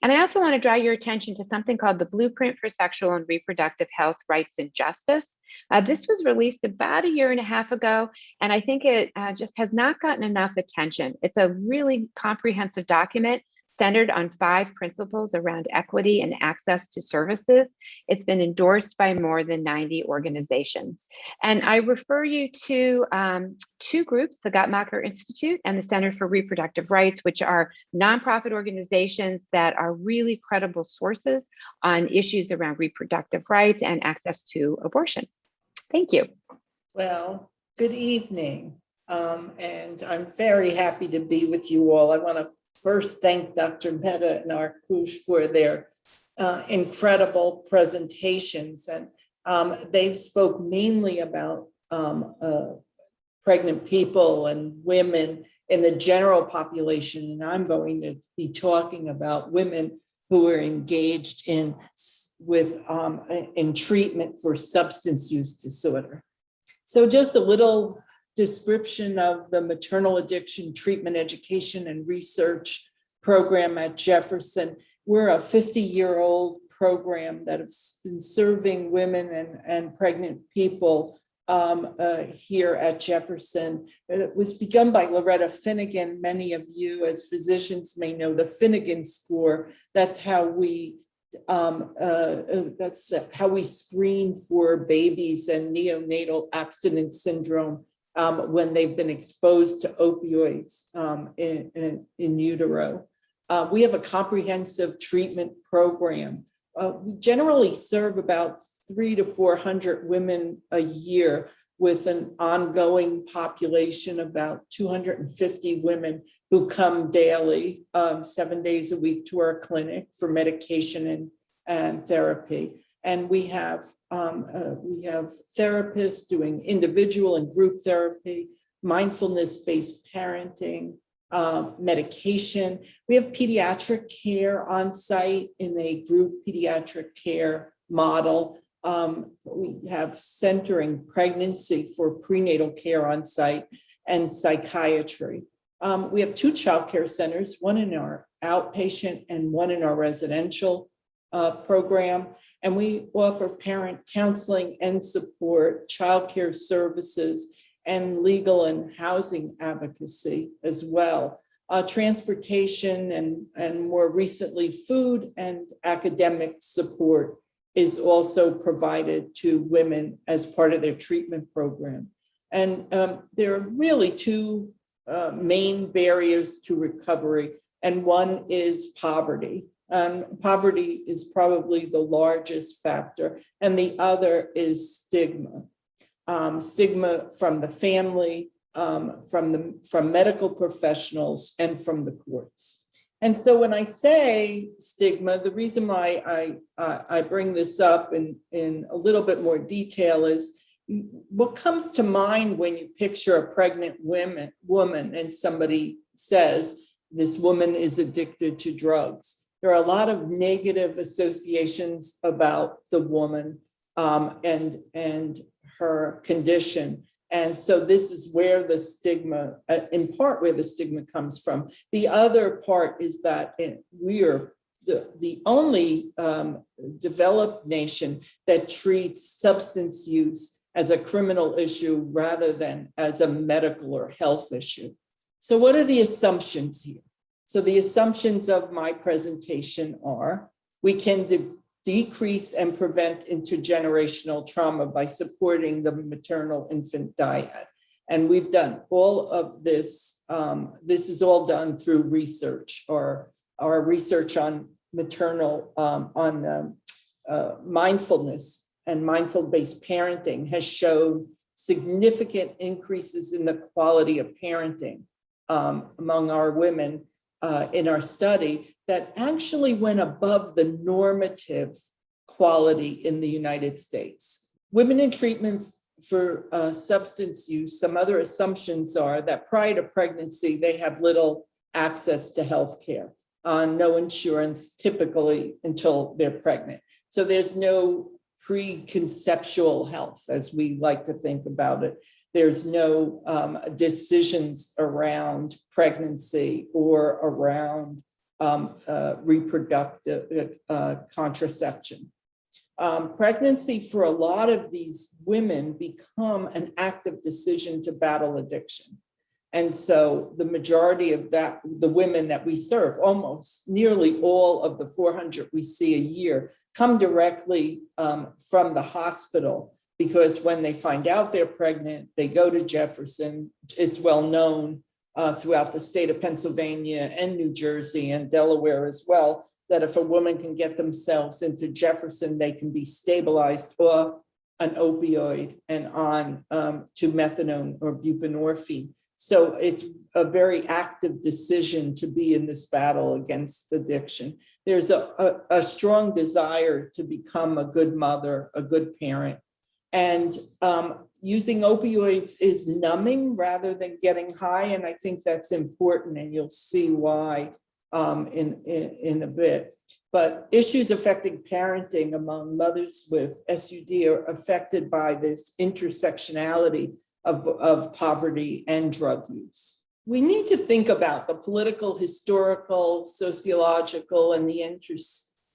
And I also want to draw your attention to something called the Blueprint for Sexual and Reproductive Health, Rights, and Justice. This was released about a year and a half ago, and I think it just has not gotten enough attention. It's a really comprehensive document centered on 5 principles around equity and access to services. It's been endorsed by more than 90 organizations. And I refer you to 2 groups, the Guttmacher Institute and the Center for Reproductive Rights, which are nonprofit organizations that are really credible sources on issues around reproductive rights and access to abortion. Thank you. Well, good evening. And I'm very happy to be with you all. I want to first thank Dr. Mehta and Arkoosh for their incredible presentations. And they've spoke mainly about pregnant people and women in the general population. And I'm going to be talking about women who are engaged in treatment for substance use disorder. So just a little description of the maternal addiction treatment, education, and research program at Jefferson. We're a 50-year-old program that has been serving women and pregnant people here at Jefferson. It was begun by Loretta Finnegan. Many of you as physicians may know the Finnegan score. That's how we screen for babies and neonatal abstinence syndrome when they've been exposed to opioids in utero. We have a comprehensive treatment program. We generally serve about 300 to 400 women a year with an ongoing population, about 250 women who come daily, 7 days a week to our clinic for medication and therapy. And we have therapists doing individual and group therapy, mindfulness-based parenting, medication. We have pediatric care on site in a group pediatric care model. We have centering pregnancy for prenatal care on site and psychiatry. We have 2 child care centers, one in our outpatient and one in our residential program. And we offer parent counseling and support, child care services, and legal and housing advocacy as well. Transportation and more recently food and academic support is also provided to women as part of their treatment program. And there are really 2 main barriers to recovery, and one is poverty. Poverty is probably the largest factor, and the other is stigma. Stigma from the family, from medical professionals, and from the courts. And so when I say stigma, the reason why I bring this up in a little bit more detail is what comes to mind when you picture a pregnant woman and somebody says, this woman is addicted to drugs. There are a lot of negative associations about the woman and her condition. And so this is where the stigma, in part where the stigma comes from. The other part is that we are the only developed nation that treats substance use as a criminal issue rather than as a medical or health issue. So what are the assumptions here? So the assumptions of my presentation are, we can decrease and prevent intergenerational trauma by supporting the maternal infant dyad. And we've done all of this. This is all done through research, or our research on maternal, mindfulness and mindful-based parenting has shown significant increases in the quality of parenting among our women in our study that actually went above the normative quality in the United States. Women in treatment for substance use, some other assumptions are that prior to pregnancy, they have little access to health care, no insurance typically until they're pregnant. So there's no preconceptual health, as we like to think about it. There's no decisions around pregnancy or around reproductive contraception. Pregnancy for a lot of these women become an active decision to battle addiction. And so the majority of that, the women that we serve, almost nearly all of the 400 we see a year, come directly from the hospital, because when they find out they're pregnant, they go to Jefferson. It's well known throughout the state of Pennsylvania and New Jersey and Delaware as well, that if a woman can get themselves into Jefferson, they can be stabilized off an opioid and on to methadone or buprenorphine. So it's a very active decision to be in this battle against addiction. There's a strong desire to become a good mother, a good parent. And using opioids is numbing rather than getting high. And I think that's important, and you'll see why in a bit. But issues affecting parenting among mothers with SUD are affected by this intersectionality of poverty and drug use. We need to think about the political, historical, sociological, and the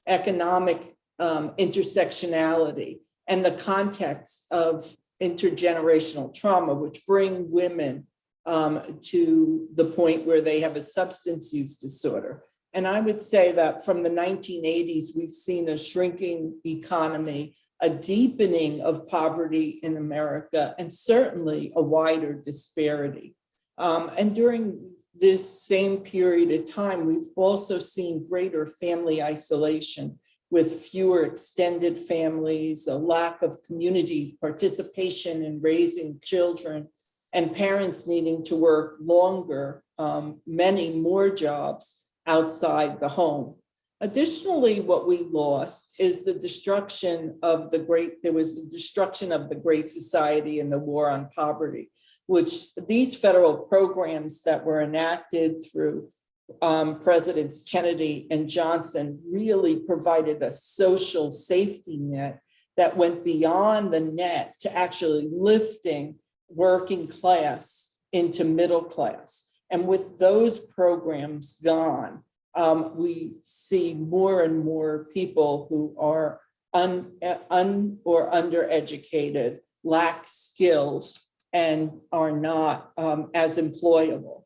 economic intersectionality and the context of intergenerational trauma, which bring women to the point where they have a substance use disorder. And I would say that from the 1980s, we've seen a shrinking economy, a deepening of poverty in America, and certainly a wider disparity. And during this same period of time, we've also seen greater family isolation with fewer extended families, a lack of community participation in raising children, and parents needing to work longer, many more jobs outside the home. Additionally, what we lost is the destruction of the Great Society and the War on Poverty, which these federal programs that were enacted through Presidents Kennedy and Johnson really provided a social safety net that went beyond the net to actually lifting working class into middle class. And with those programs gone, we see more and more people who are undereducated, lack skills, and are not as employable.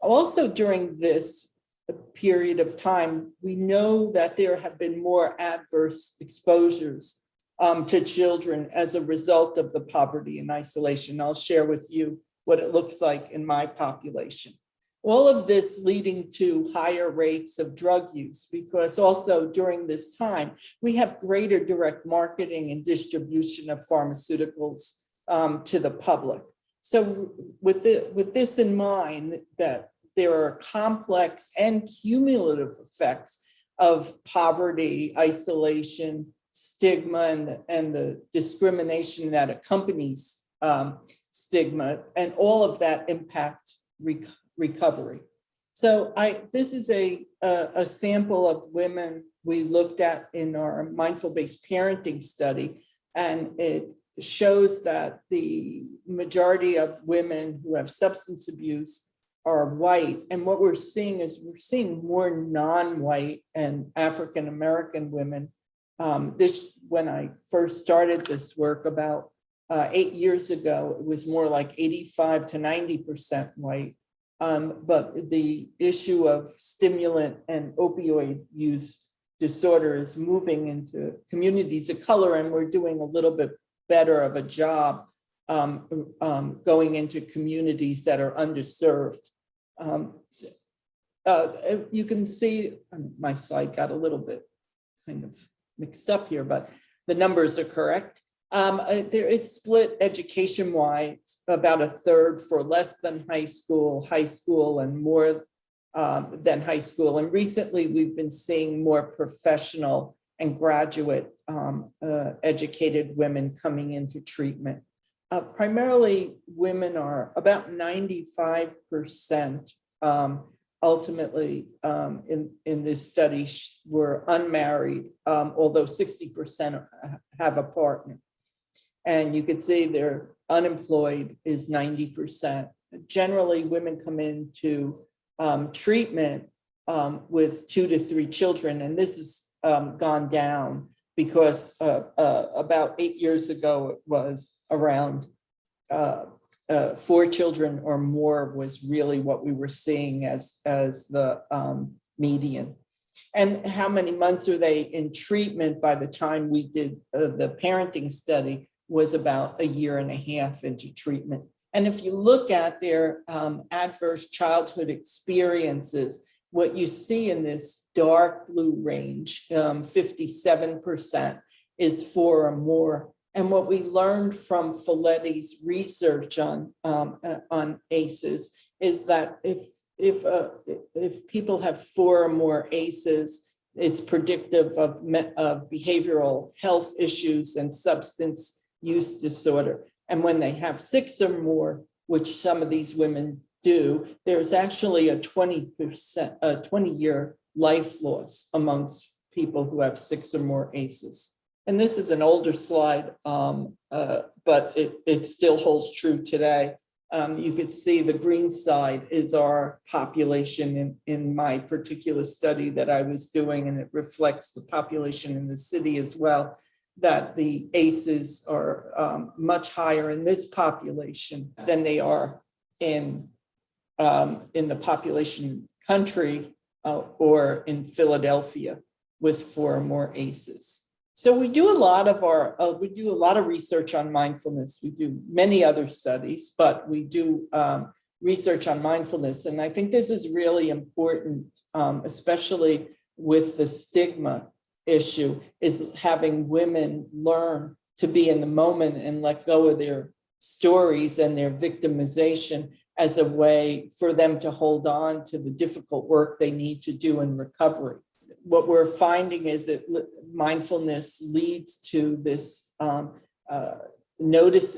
Also, during this period of time, we know that there have been more adverse exposures to children as a result of the poverty and isolation. I'll share with you what it looks like in my population. All of this leading to higher rates of drug use, because also during this time, we have greater direct marketing and distribution of pharmaceuticals to the public. So with this in mind, that there are complex and cumulative effects of poverty, isolation, stigma, and the discrimination that accompanies stigma, and all of that impact recovery. So this is a sample of women we looked at in our mindful-based parenting study, and it shows that the majority of women who have substance abuse are white. And what we're seeing is more non-white and African-American women. When I first started this work about 8 years ago, it was more like 85 to 90% white. But the issue of stimulant and opioid use disorder is moving into communities of color, and we're doing a little bit better of a job going into communities that are underserved. You can see, my slide got a little bit kind of mixed up here, but the numbers are correct. It's split education-wise, about a third for less than high school, and more than high school. And recently, we've been seeing more professional and graduate educated women coming into treatment. Primarily, women are about 95% ultimately in this study were unmarried, although 60% have a partner. And you can see their unemployed is 90%. Generally, women come into treatment with 2 to 3 children, and this has gone down because about 8 years ago, it was around 4 children or more was really what we were seeing as the median. And how many months are they in treatment by the time we did the parenting study was about 1.5 years into treatment. And if you look at their adverse childhood experiences, what you see in this dark blue range, 57% is 4 or more. And what we learned from Folletti's research on ACEs is that if people have 4 or more ACEs, it's predictive of behavioral health issues and substance use disorder. And when they have 6 or more, which some of these women do, there's actually a 20-year life loss amongst people who have 6 or more ACEs. and this is an older slide, but it still holds true today. You could see the green side is our population in my particular study that I was doing, and it reflects the population in the city as well, that the ACEs are much higher in this population than they are in the population country or in Philadelphia with 4 or more ACEs. So we do a lot of research on mindfulness. We do many other studies, but we do research on mindfulness. And I think this is really important, especially with the stigma issue, is having women learn to be in the moment and let go of their stories and their victimization as a way for them to hold on to the difficult work they need to do in recovery. What we're finding is that mindfulness leads to this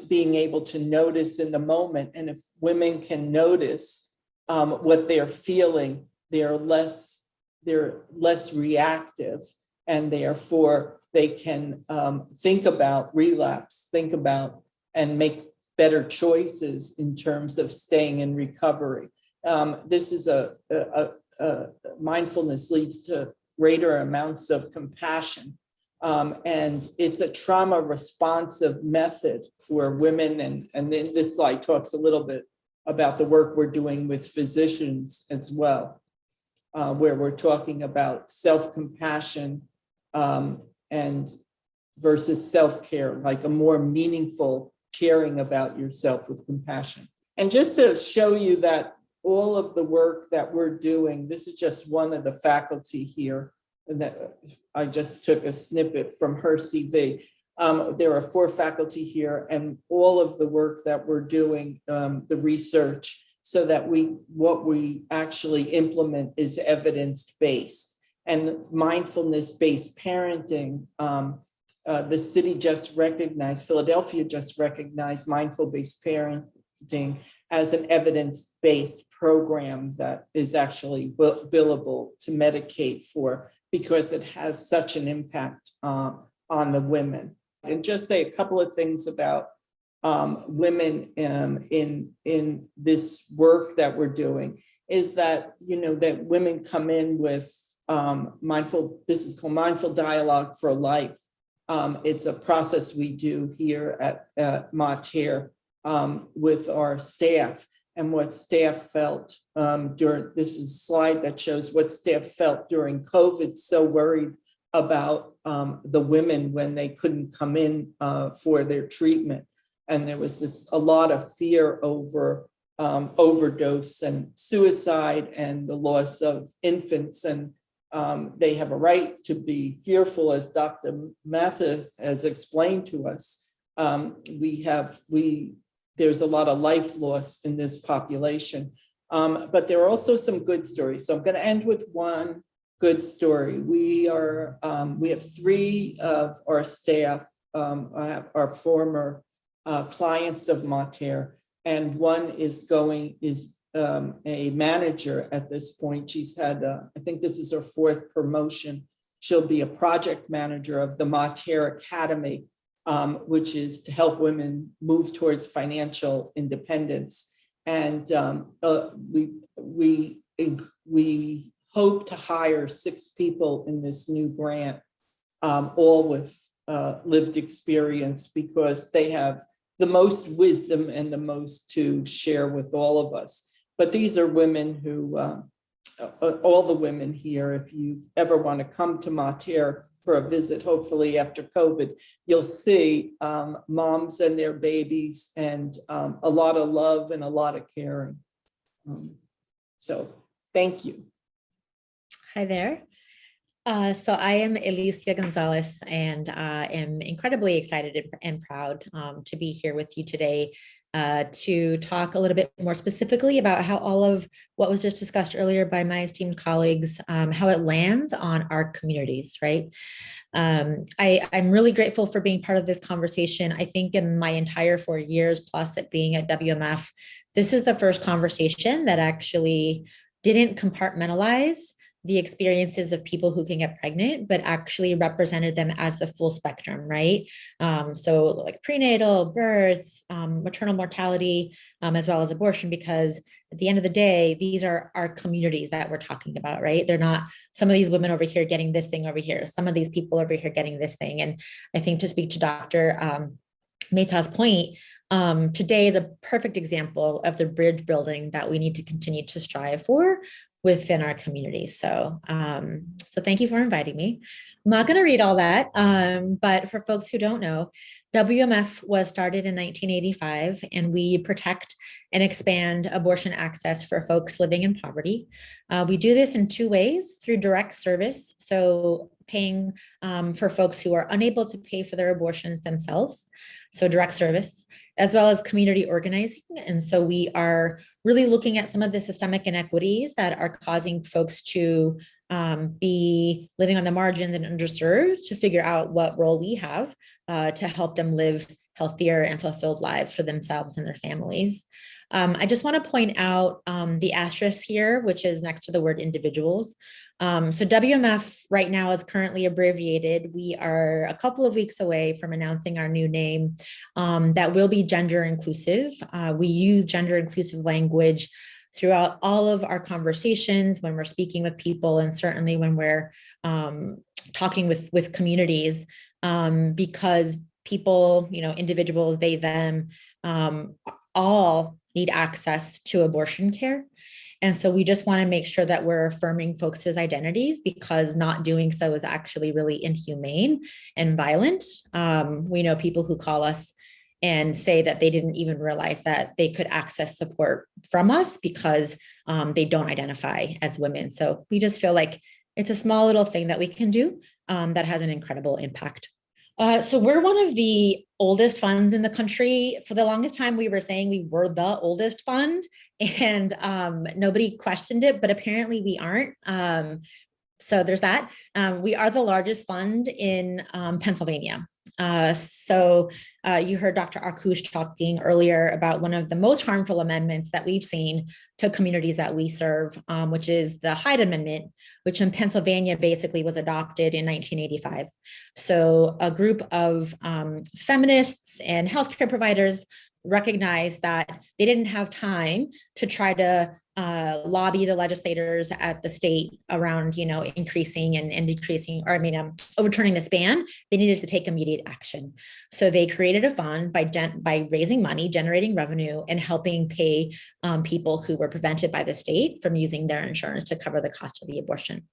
being able to notice in the moment. And if women can notice what they're feeling, they're less reactive, and therefore they can think about relapse, think about and make better choices in terms of staying in recovery. This is mindfulness leads to greater amounts of compassion. And it's a trauma responsive method for women. And then this slide talks a little bit about the work we're doing with physicians as well, where we're talking about self-compassion and versus self-care, like a more meaningful caring about yourself with compassion. And just to show you that all of the work that we're doing, this is just one of the faculty here, and that I just took a snippet from her CV. There are 4 faculty here, and all of the work that we're doing, the research, so that what we actually implement is evidence-based. And mindfulness-based parenting, the city just recognized, Philadelphia just recognized mindful-based parenting as an evidence-based program that is actually billable to Medicaid for, because it has such an impact on the women. And just say a couple of things about women in this work that we're doing is that, that women come in with this is called Mindful Dialogue for Life. It's a process we do here at Mater with our staff, and what staff felt this is a slide that shows what staff felt during COVID, so worried about the women when they couldn't come in for their treatment. And there was a lot of fear over overdose and suicide and the loss of infants. And they have a right to be fearful, as Dr. Mata has explained to us. There's a lot of life loss in this population, but there are also some good stories. So I'm going to end with one good story. We have 3 of our staff, our former clients of Mater, and one is a manager at this point. She's had, I think this is her 4th promotion. She'll be a project manager of the Mater Academy, which is to help women move towards financial independence. And we hope to hire 6 people in this new grant, all with lived experience, because they have the most wisdom and the most to share with all of us. But these are women who, all the women here, if you ever want to come to Mater for a visit, hopefully after COVID, you'll see moms and their babies, and a lot of love and a lot of caring. So thank you. Hi there. So I am Alicia Gonzalez, and am incredibly excited and proud to be here with you today to talk a little bit more specifically about how all of what was just discussed earlier by my esteemed colleagues, how it lands on our communities, right? I'm really grateful for being part of this conversation. I think in my entire 4 years plus at being at WMF, this is the first conversation that actually didn't compartmentalize the experiences of people who can get pregnant, but actually represented them as the full spectrum, right? So like prenatal, birth, maternal mortality, as well as abortion, because at the end of the day, these are our communities that we're talking about, right? They're not some of these women over here getting this thing over here, some of these people over here getting this thing. And I think to speak to Dr. Mehta's point, today is a perfect example of the bridge building that we need to continue to strive for within our community. So, so thank you for inviting me. I'm not going to read all that, but for folks who don't know, WMF was started in 1985, and we protect and expand abortion access for folks living in poverty. We do this in two ways: through direct service, so paying for folks who are unable to pay for their abortions themselves, so direct service, as well as community organizing. And so we are really looking at some of the systemic inequities that are causing folks to be living on the margins and underserved, to figure out what role we have to help them live healthier and fulfilled lives for themselves and their families. I just want to point out the asterisk here, which is next to the word individuals. So WMF right now is currently abbreviated. We are a couple of weeks away from announcing our new name that will be gender inclusive. We use gender inclusive language throughout all of our conversations when we're speaking with people, and certainly when we're talking with communities, because people, individuals, they, them, all need access to abortion care. And so we just want to make sure that we're affirming folks' identities, because not doing so is actually really inhumane and violent. We know people who call us and say that they didn't even realize that they could access support from us because they don't identify as women. So we just feel like it's a small little thing that we can do that has an incredible impact. So we're one of the oldest funds in the country. For the longest time, we were saying we were the oldest fund, and nobody questioned it, but apparently we aren't. So there's that. We are the largest fund in Pennsylvania. So you heard Dr. Arkoosh talking earlier about one of the most harmful amendments that we've seen to communities that we serve, which is the Hyde Amendment, which in Pennsylvania basically was adopted in 1985. So a group of feminists and healthcare providers recognized that they didn't have time to try to lobby the legislators at the state around, increasing and decreasing, or overturning this ban. They needed to take immediate action. So they created a fund by raising money, generating revenue, and helping pay people who were prevented by the state from using their insurance to cover the cost of the abortion.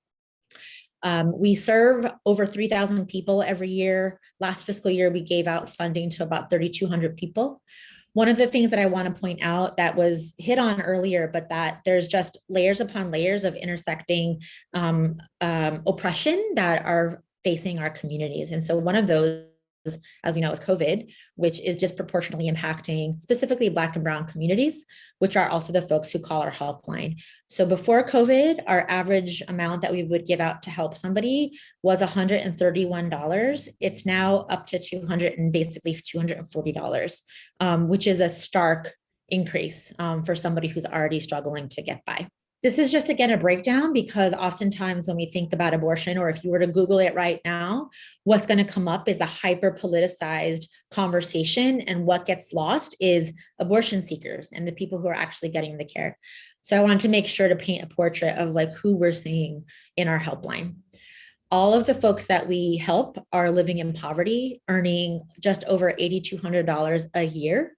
We serve over 3,000 people every year. Last fiscal year, we gave out funding to about 3,200 people. One of the things that I want to point out that was hit on earlier, but that there's just layers upon layers of intersecting oppression that are facing our communities. And so one of those, as we know, is COVID, which is disproportionately impacting specifically Black and Brown communities, which are also the folks who call our helpline. So before COVID, our average amount that we would give out to help somebody was $131. It's now up to $240, which is a stark increase for somebody who's already struggling to get by. This is just, again, a breakdown, because oftentimes when we think about abortion, or if you were to Google it right now, what's going to come up is the hyper politicized conversation, and what gets lost is abortion seekers and the people who are actually getting the care. So I wanted to make sure to paint a portrait of like who we're seeing in our helpline. All of the folks that we help are living in poverty, earning just over $8,200 a year.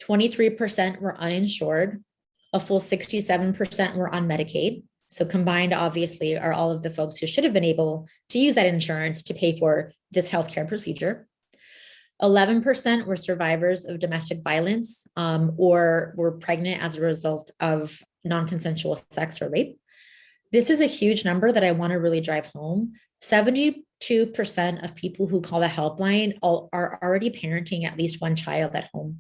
23% were uninsured. A full 67% were on Medicaid. So combined, obviously, are all of the folks who should have been able to use that insurance to pay for this healthcare procedure. 11% were survivors of domestic violence or were pregnant as a result of non-consensual sex or rape. This is a huge number that I want to really drive home. 72% of people who call the helpline are already parenting at least one child at home.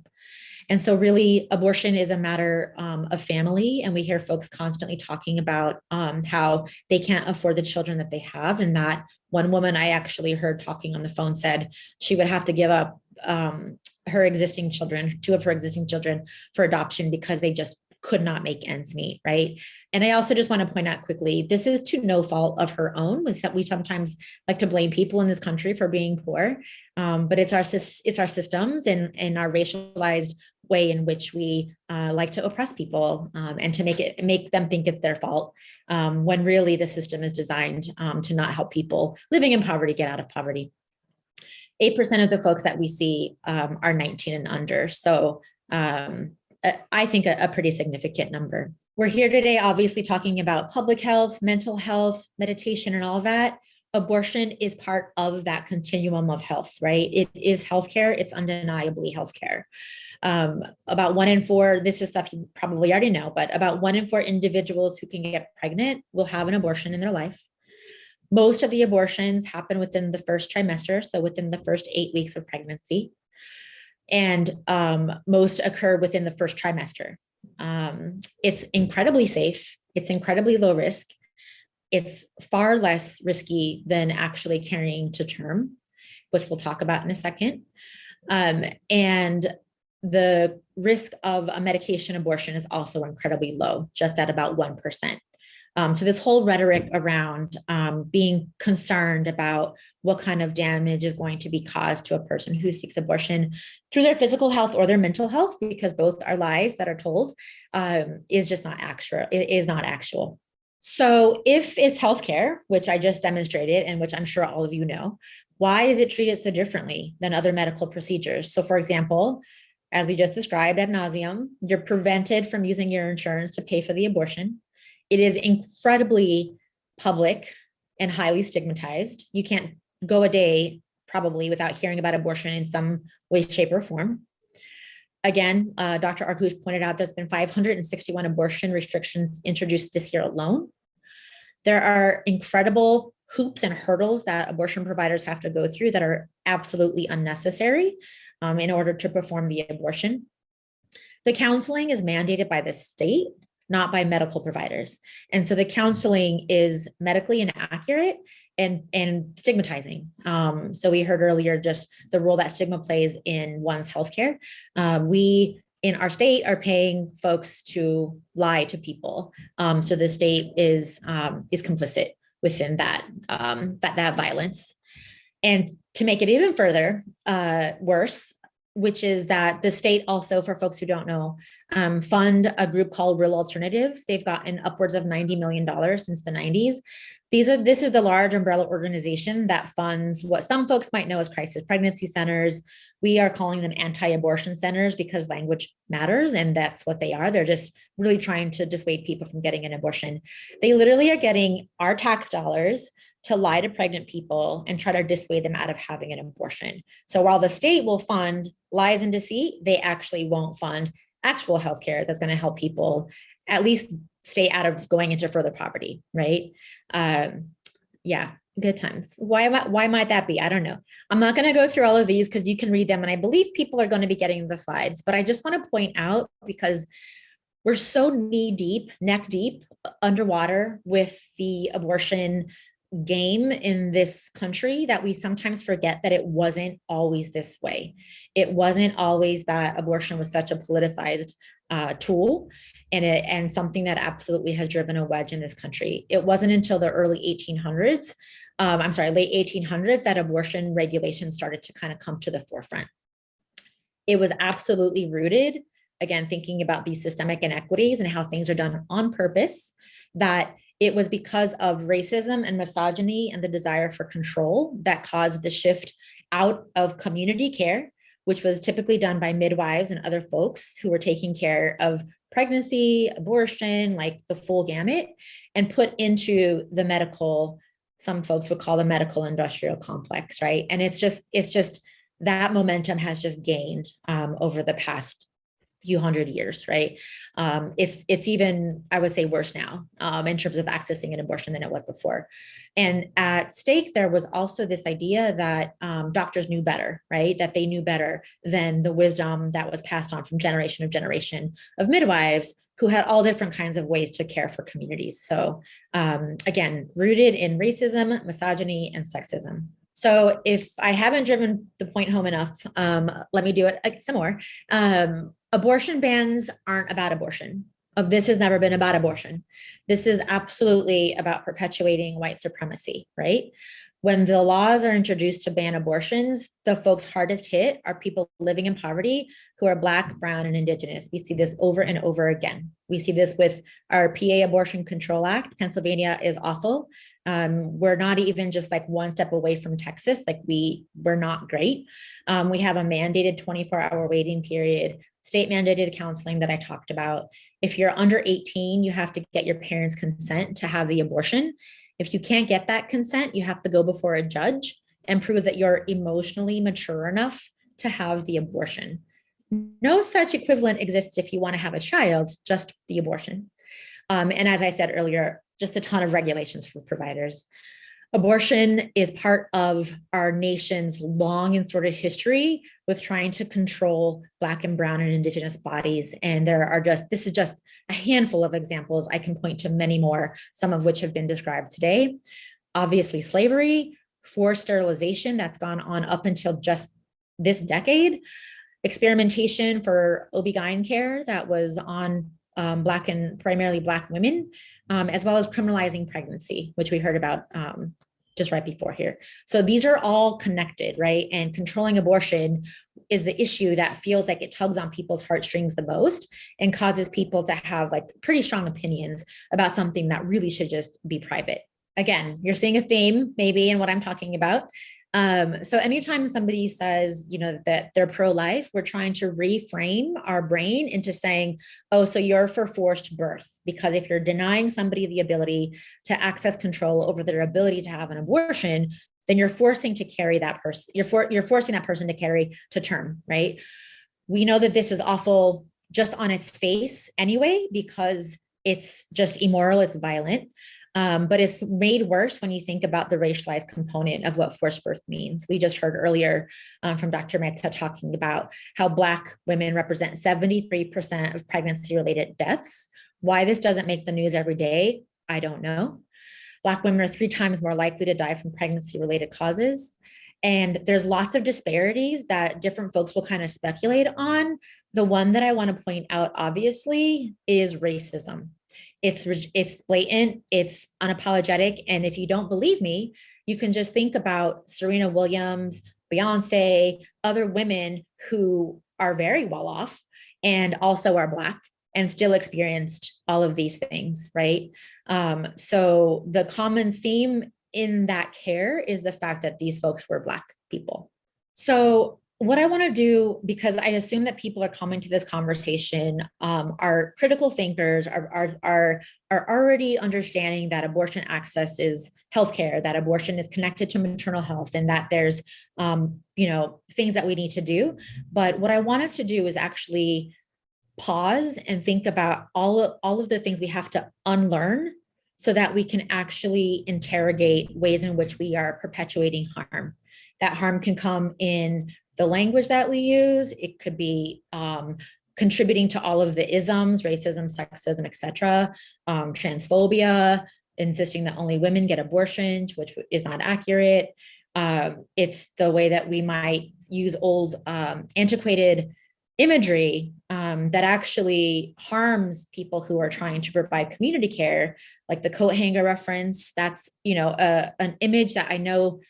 And so really, abortion is a matter of family. And we hear folks constantly talking about how they can't afford the children that they have. And that one woman I actually heard talking on the phone said she would have to give up her existing children, two of her existing children, for adoption, because they just could not make ends meet, right? And I also just want to point out quickly, this is to no fault of her own. We sometimes like to blame people in this country for being poor, but it's our systems and our racialized way in which we like to oppress people and to make them think it's their fault, when really the system is designed to not help people living in poverty get out of poverty. 8% of the folks that we see are 19 and under. So I think a pretty significant number. We're here today, obviously talking about public health, mental health, meditation, and all that. Abortion is part of that continuum of health, right? It is healthcare. It's undeniably healthcare. About 1 in 4, this is stuff you probably already know, but about 1 in 4 individuals who can get pregnant will have an abortion in their life. Most of the abortions happen within the first trimester, so within the first 8 weeks of pregnancy. And most occur within the first trimester. It's incredibly safe. It's incredibly low risk. It's far less risky than actually carrying to term, which we'll talk about in a second. And the risk of a medication abortion is also incredibly low, just at about 1%. So this whole rhetoric around being concerned about what kind of damage is going to be caused to a person who seeks abortion through their physical health or their mental health, because both are lies that are told, is just not actual. It is not actual. So if it's healthcare, which I just demonstrated and which I'm sure all of you know, why is it treated so differently than other medical procedures? So for example, as we just described ad nauseum, you're prevented from using your insurance to pay for the abortion. It is incredibly public and highly stigmatized. You can't go a day probably without hearing about abortion in some way, shape, or form. Again, Dr. Arkoosh pointed out there's been 561 abortion restrictions introduced this year alone. There are incredible hoops and hurdles that abortion providers have to go through that are absolutely unnecessary in order to perform the abortion. The counseling is mandated by the state, not by medical providers. And so the counseling is medically inaccurate and stigmatizing. So we heard earlier just the role that stigma plays in one's healthcare. We in our state are paying folks to lie to people. So the state is complicit within that violence. And to make it even further worse, which is that the state also, for folks who don't know, fund a group called Real Alternatives. They've gotten upwards of $90 million since the 90s. This is the large umbrella organization that funds what some folks might know as crisis pregnancy centers. We are calling them anti-abortion centers because language matters, and that's what they are. They're just really trying to dissuade people from getting an abortion. They literally are getting our tax dollars to lie to pregnant people and try to dissuade them out of having an abortion. So while the state will fund lies and deceit, they actually won't fund actual healthcare that's going to help people at least stay out of going into further poverty, right? Yeah, good times. Why might that be? I don't know. I'm not going to go through all of these because you can read them, and I believe people are going to be getting the slides, but I just want to point out, because we're so knee deep, neck deep, underwater with the abortion game in this country, that we sometimes forget that it wasn't always this way. It wasn't always that abortion was such a politicized tool and something that absolutely has driven a wedge in this country. It wasn't until the late 1800s that abortion regulation started to kind of come to the forefront. It was absolutely rooted, again, thinking about these systemic inequities and how things are done on purpose, that it was because of racism and misogyny and the desire for control that caused the shift out of community care, which was typically done by midwives and other folks who were taking care of pregnancy, abortion, like the full gamut, and put into the medical, some folks would call the medical industrial complex, right? And it's just that momentum has just gained over the past few hundred years, right? It's even, I would say, worse now in terms of accessing an abortion than it was before. And at stake, there was also this idea that doctors knew better, right? That they knew better than the wisdom that was passed on from generation of midwives who had all different kinds of ways to care for communities. So again, rooted in racism, misogyny, and sexism. So if I haven't driven the point home enough, let me do it some more. Abortion bans aren't about abortion. of this has never been about abortion. This is absolutely about perpetuating white supremacy, right? When the laws are introduced to ban abortions, the folks hardest hit are people living in poverty who are Black, Brown, and Indigenous. We see this over and over again. We see this with our PA Abortion Control Act. Pennsylvania is awful. We're not even just like one step away from Texas. Like we're not great. We have a mandated 24-hour waiting period, state mandated counseling that I talked about. If you're under 18, you have to get your parents' consent to have the abortion. If you can't get that consent, you have to go before a judge and prove that you're emotionally mature enough to have the abortion. No such equivalent exists if you want to have a child, just the abortion. And as I said earlier, just a ton of regulations for providers. Abortion is part of our nation's long and sordid history with trying to control Black and Brown and Indigenous bodies. And this is just a handful of examples. I can point to many more, some of which have been described today. Obviously, slavery, forced sterilization that's gone on up until just this decade, experimentation for OB-GYN care that was on Black and primarily Black women, as well as criminalizing pregnancy, which we heard about just right before here. So these are all connected, right? And controlling abortion is the issue that feels like it tugs on people's heartstrings the most and causes people to have like pretty strong opinions about something that really should just be private. Again, you're seeing a theme maybe in what I'm talking about. So anytime somebody says, that they're pro-life, we're trying to reframe our brain into saying, oh, so you're for forced birth, because if you're denying somebody the ability to access control over their ability to have an abortion, then you're forcing to carry that person, you're forcing that person to carry to term, right? We know that this is awful just on its face anyway, because it's just immoral, it's violent. But it's made worse when you think about the racialized component of what forced birth means. We just heard earlier from Dr. Mehta talking about how Black women represent 73% of pregnancy-related deaths. Why this doesn't make the news every day, I don't know. Black women are 3 times more likely to die from pregnancy-related causes. And there's lots of disparities that different folks will kind of speculate on. The one that I want to point out, obviously, is racism. It's blatant, it's unapologetic. And if you don't believe me, you can just think about Serena Williams, Beyonce, other women who are very well off and also are Black and still experienced all of these things, right? So the common theme in that care is the fact that these folks were Black people. So what I want to do, because I assume that people are coming to this conversation, are critical thinkers, are already understanding that abortion access is healthcare, that abortion is connected to maternal health, and that there's, things that we need to do. But what I want us to do is actually pause and think about all of the things we have to unlearn so that we can actually interrogate ways in which we are perpetuating harm. That harm can come in the language that we use. It could be contributing to all of the isms, racism, sexism, etc., transphobia, insisting that only women get abortions, which is not accurate. It's the way that we might use old antiquated imagery that actually harms people who are trying to provide community care, like the coat hanger reference. That's an image that I know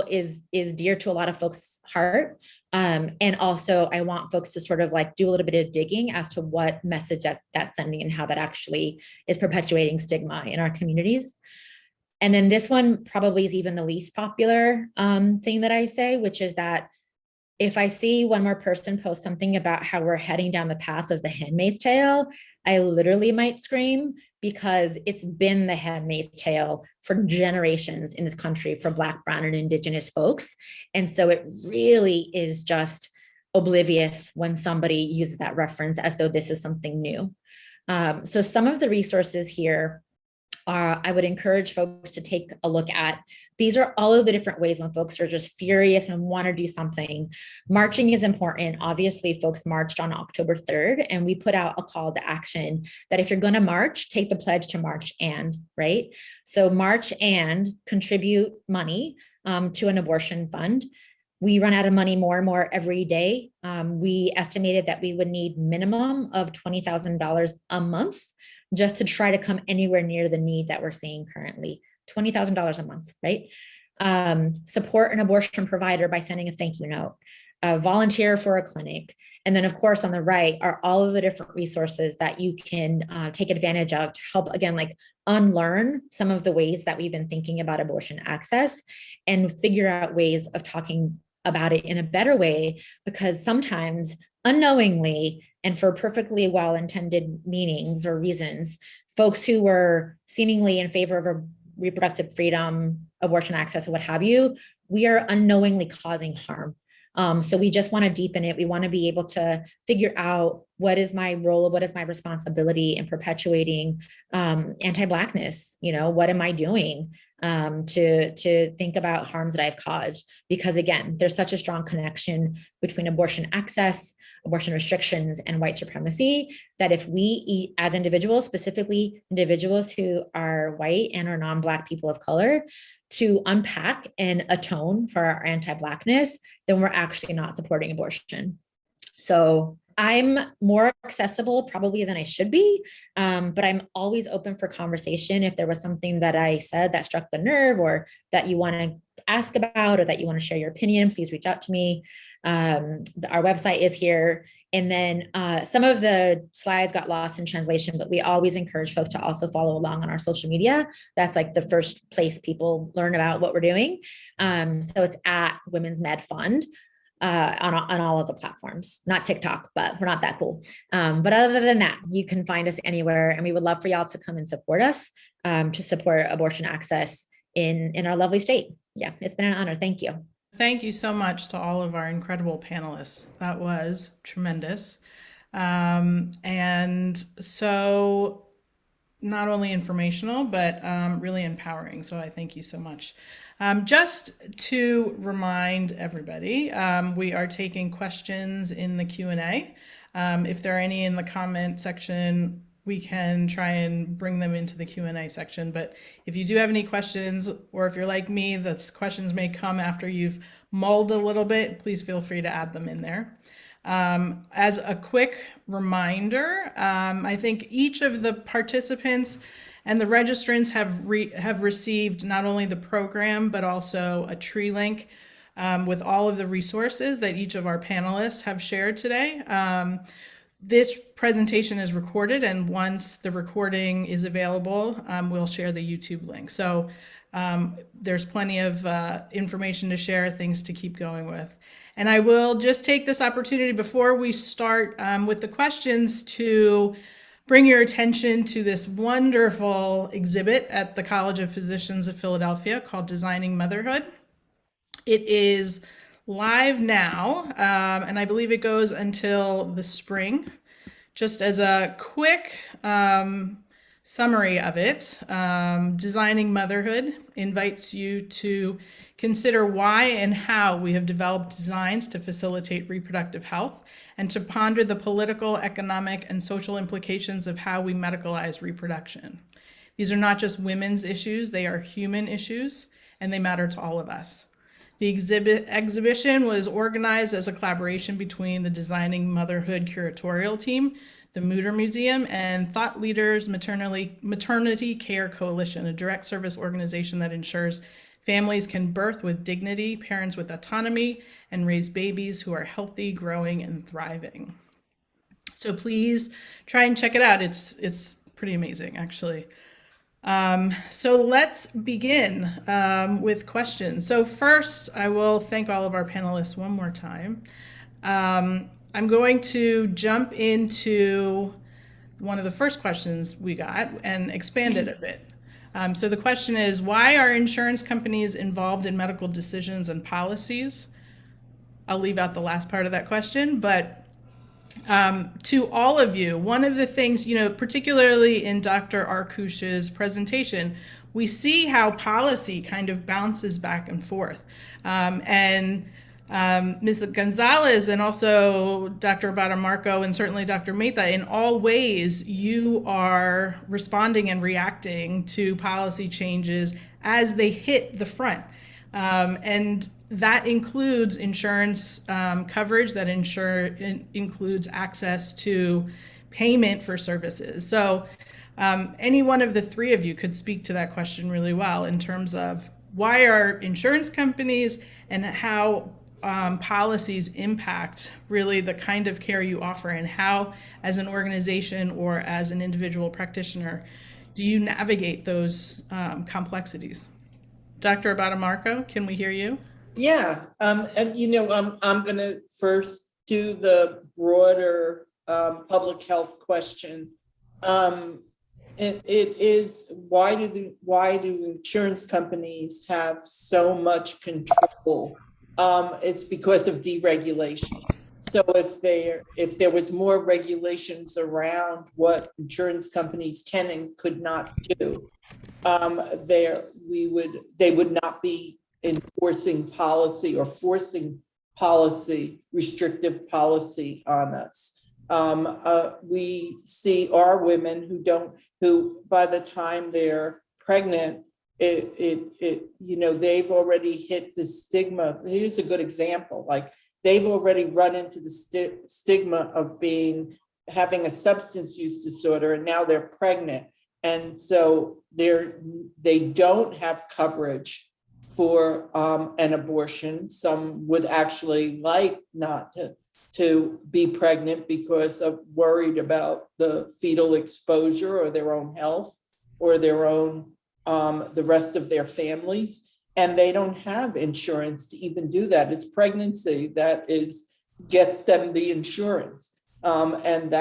is dear to a lot of folks' heart. And also I want folks to sort of like do a little bit of digging as to what message that's sending and how that actually is perpetuating stigma in our communities. And then this one probably is even the least popular thing that I say, which is that if I see one more person post something about how we're heading down the path of the Handmaid's Tale, I literally might scream, because it's been the Handmaid's Tale for generations in this country for Black, Brown, and Indigenous folks. And so it really is just oblivious when somebody uses that reference as though this is something new. So some of the resources here I would encourage folks to take a look at. These are all of the different ways when folks are just furious and want to do something. Marching is important. Obviously, folks marched on October 3rd, and we put out a call to action that if you're going to march, take the pledge to march and, right? So march and contribute money to an abortion fund. we run out of money more and more every day. We estimated that we would need minimum of $20,000 a month just to try to come anywhere near the need that we're seeing currently. $20,000 a month, right? Support an abortion provider by sending a thank you note, volunteer for a clinic. And then of course, on the right are all of the different resources that you can take advantage of to help, again, like unlearn some of the ways that we've been thinking about abortion access and figure out ways of talking about it in a better way, because sometimes unknowingly and for perfectly well-intended meanings or reasons, folks who were seemingly in favor of a reproductive freedom, abortion access, or what have you, we are unknowingly causing harm. So we just want to deepen it. We want to be able to figure out what is my role, what is my responsibility in perpetuating anti-Blackness. You know, what am I doing to think about harms that I've caused? Because again, there's such a strong connection between abortion access, abortion restrictions, and white supremacy that if we, as individuals, specifically individuals who are white and are non-Black people of color, to unpack and atone for our anti-Blackness, then we're actually not supporting abortion. So I'm more accessible probably than I should be, but I'm always open for conversation. If there was something that I said that struck the nerve or that you want to ask about or that you want to share your opinion, please reach out to me. Our website is here. And then some of the slides got lost in translation, but we always encourage folks to also follow along on our social media. That's like the first place people learn about what we're doing. So it's at Women's Med Fund. On all of the platforms, not TikTok, but we're not that cool. But other than that, you can find us anywhere, and we would love for y'all to come and support us to support abortion access in our lovely state. Yeah, it's been an honor. Thank you. Thank you so much to all of our incredible panelists. That was tremendous. And so not only informational, but really empowering. So I thank you so much. Just to remind everybody, we are taking questions in the Q&A. If there are any in the comment section, we can try and bring them into the Q&A section. But if you do have any questions, or if you're like me, those questions may come after you've mulled a little bit, please feel free to add them in there. As a quick reminder, I think each of the participants and the registrants have received not only the program, but also a tree link with all of the resources that each of our panelists have shared today. This presentation is recorded, and once the recording is available, we'll share the YouTube link. So there's plenty of information to share, things to keep going with. And I will just take this opportunity before we start with the questions to bring your attention to this wonderful exhibit at the College of Physicians of Philadelphia called Designing Motherhood. It is live now, and I believe it goes until the spring. Just as a quick summary of it, Designing Motherhood invites you to consider why and how we have developed designs to facilitate reproductive health, and to ponder the political, economic, and social implications of how we medicalize reproduction. These are not just women's issues, they are human issues, and they matter to all of us. The exhibition was organized as a collaboration between the Designing Motherhood curatorial team, the Mutter Museum, and Thought Leaders Maternity Care Coalition, a direct service organization that ensures families can birth with dignity, parents with autonomy, and raise babies who are healthy, growing, and thriving. So please try and check it out. It's pretty amazing, actually. So let's begin with questions. So first, I will thank all of our panelists one more time. I'm going to jump into one of the first questions we got and expand it a bit. So the question is, why are insurance companies involved in medical decisions and policies? I'll leave out the last part of that question, but to all of you, one of the things, particularly in Dr. Arkoosh's presentation, we see how policy kind of bounces back and forth. Ms. Gonzalez and also Dr. Batamarco and certainly Dr. Mehta, in all ways, you are responding and reacting to policy changes as they hit the front. And that includes insurance coverage, that includes access to payment for services. So any one of the three of you could speak to that question really well in terms of why are insurance companies and how policies impact really the kind of care you offer, and how, as an organization or as an individual practitioner, do you navigate those complexities? Dr. Batamarco, can we hear you? Yeah, and I'm going to first do the broader public health question. It is why do insurance companies have so much control? It's because of deregulation. So if there was more regulations around what insurance companies can and could not do, they would not be enforcing policy or forcing policy, restrictive policy on us. We see our women who by the time they're pregnant, they've already hit the stigma. Here's a good example. Like, they've already run into the stigma of having a substance use disorder, and now they're pregnant. And so they don't have coverage for an abortion. Some would actually like not to be pregnant because of worried about the fetal exposure or their own health or their own the rest of their families. And they don't have insurance to even do that. It's pregnancy that gets them the insurance. And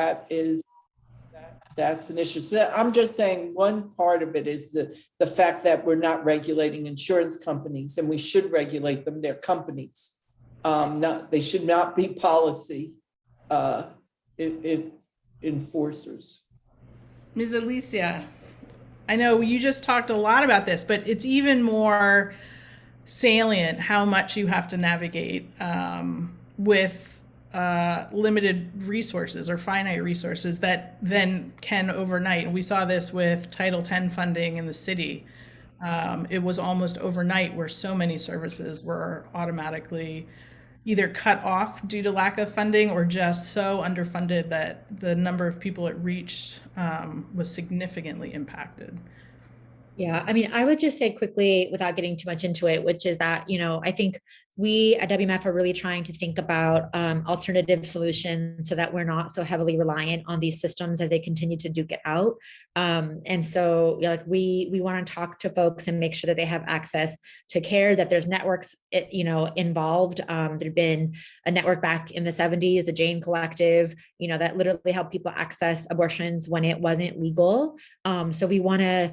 that's an issue. So I'm just saying one part of it is the fact that we're not regulating insurance companies, and we should regulate them. They're companies. They should not be policy enforcers. Ms. Alicia, I know you just talked a lot about this, but it's even more salient how much you have to navigate with limited resources or finite resources that then can overnight. And we saw this with Title X funding in the city. It was almost overnight where so many services were automatically either cut off due to lack of funding or just so underfunded that the number of people it reached was significantly impacted. Yeah, I mean, I would just say quickly, without getting too much into it, which is that, I think we at WMF are really trying to think about alternative solutions so that we're not so heavily reliant on these systems as they continue to duke it out. And so we want to talk to folks and make sure that they have access to care, that there's networks, involved. There'd been a network back in the 70s, the Jane Collective, that literally helped people access abortions when it wasn't legal. So we want to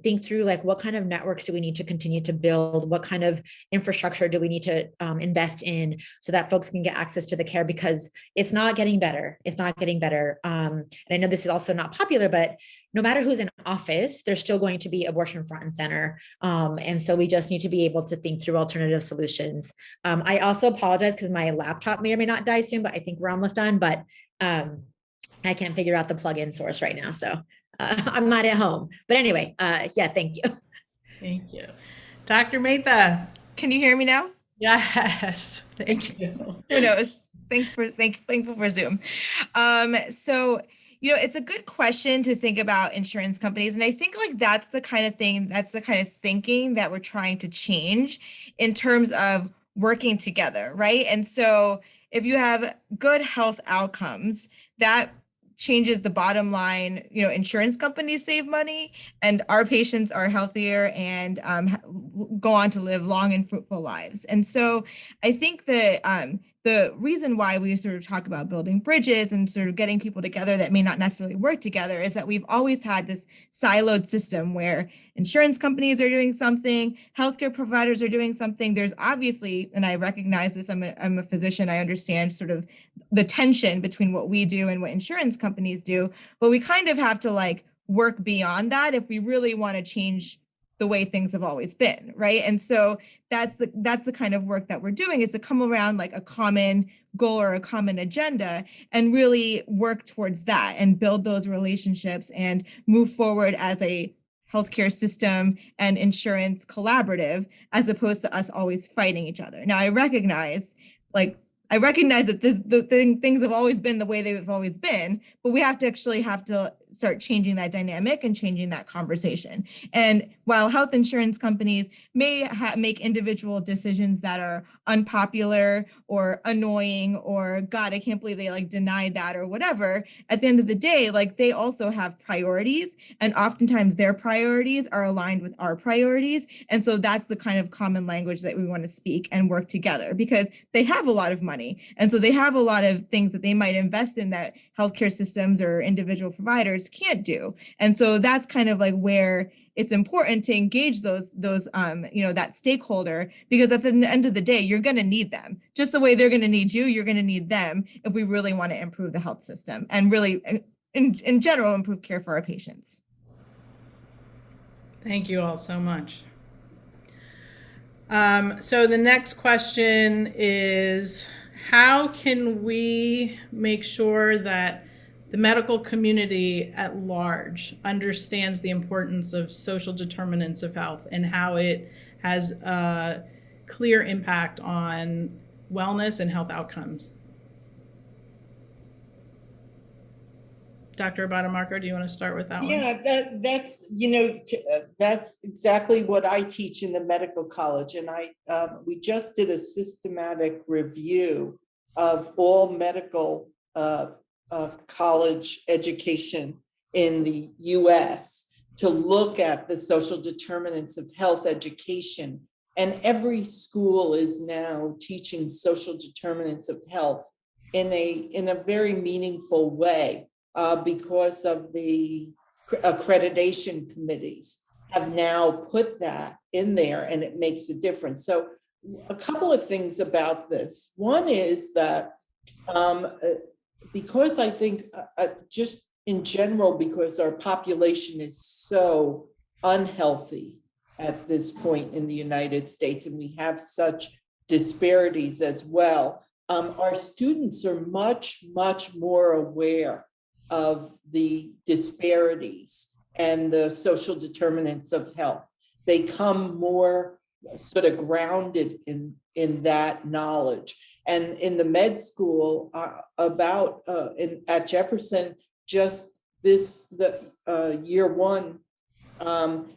think through what kind of networks do we need to continue to build? What kind of infrastructure do we need to invest in so that folks can get access to the care, because it's not getting better. It's not getting better. And I know this is also not popular, but no matter who's in office, there's still going to be abortion front and center. And so we just need to be able to think through alternative solutions. I also apologize because my laptop may or may not die soon, but I think we're almost done. But I can't figure out the plugin source right now. So I'm not at home, but anyway, yeah, thank you. Thank you. Dr. Mehta. Can you hear me now? Yes, thank you. Who knows? Thankful for Zoom. So, it's a good question to think about insurance companies. And I think that's the kind of thinking that we're trying to change in terms of working together, right? And so if you have good health outcomes, that changes the bottom line. Insurance companies save money and our patients are healthier and go on to live long and fruitful lives. And so I think that the reason why we sort of talk about building bridges and sort of getting people together that may not necessarily work together is that we've always had this siloed system where insurance companies are doing something, healthcare providers are doing something. There's obviously, and I recognize this, I'm a physician, I understand sort of the tension between what we do and what insurance companies do, but we kind of have to work beyond that if we really want to change the way things have always been, right? And so that's the kind of work that we're doing, is to come around a common goal or a common agenda and really work towards that and build those relationships and move forward as a healthcare system and insurance collaborative, as opposed to us always fighting each other. Now, I recognize that things have always been the way they've always been, but we have to start changing that dynamic and changing that conversation. And while health insurance companies may make individual decisions that are unpopular or annoying, or God, I can't believe they denied that or whatever, at the end of the day, they also have priorities, and oftentimes their priorities are aligned with our priorities. And so that's the kind of common language that we want to speak and work together, because they have a lot of money. And so they have a lot of things that they might invest in that healthcare systems or individual providers can't do. And so that's kind of where it's important to engage that stakeholder, because at the end of the day, you're going to need them. Just the way they're going to need you, you're going to need them if we really want to improve the health system and really, in general, improve care for our patients. Thank you all so much. So the next question is, how can we make sure that the medical community at large understands the importance of social determinants of health and how it has a clear impact on wellness and health outcomes? Dr. Batamarco, do you want to start with that one? Yeah, that's exactly what I teach in the medical college. And we just did a systematic review of all medical college education in the US to look at the social determinants of health education. And every school is now teaching social determinants of health in a very meaningful way. Because of the accreditation committees have now put that in there, and it makes a difference. So a couple of things about this. One is that because I think just in general, because our population is so unhealthy at this point in the United States, and we have such disparities as well, our students are much, much more aware of the disparities and the social determinants of health. They come more sort of grounded in that knowledge. And in the med school at Jefferson, just year one,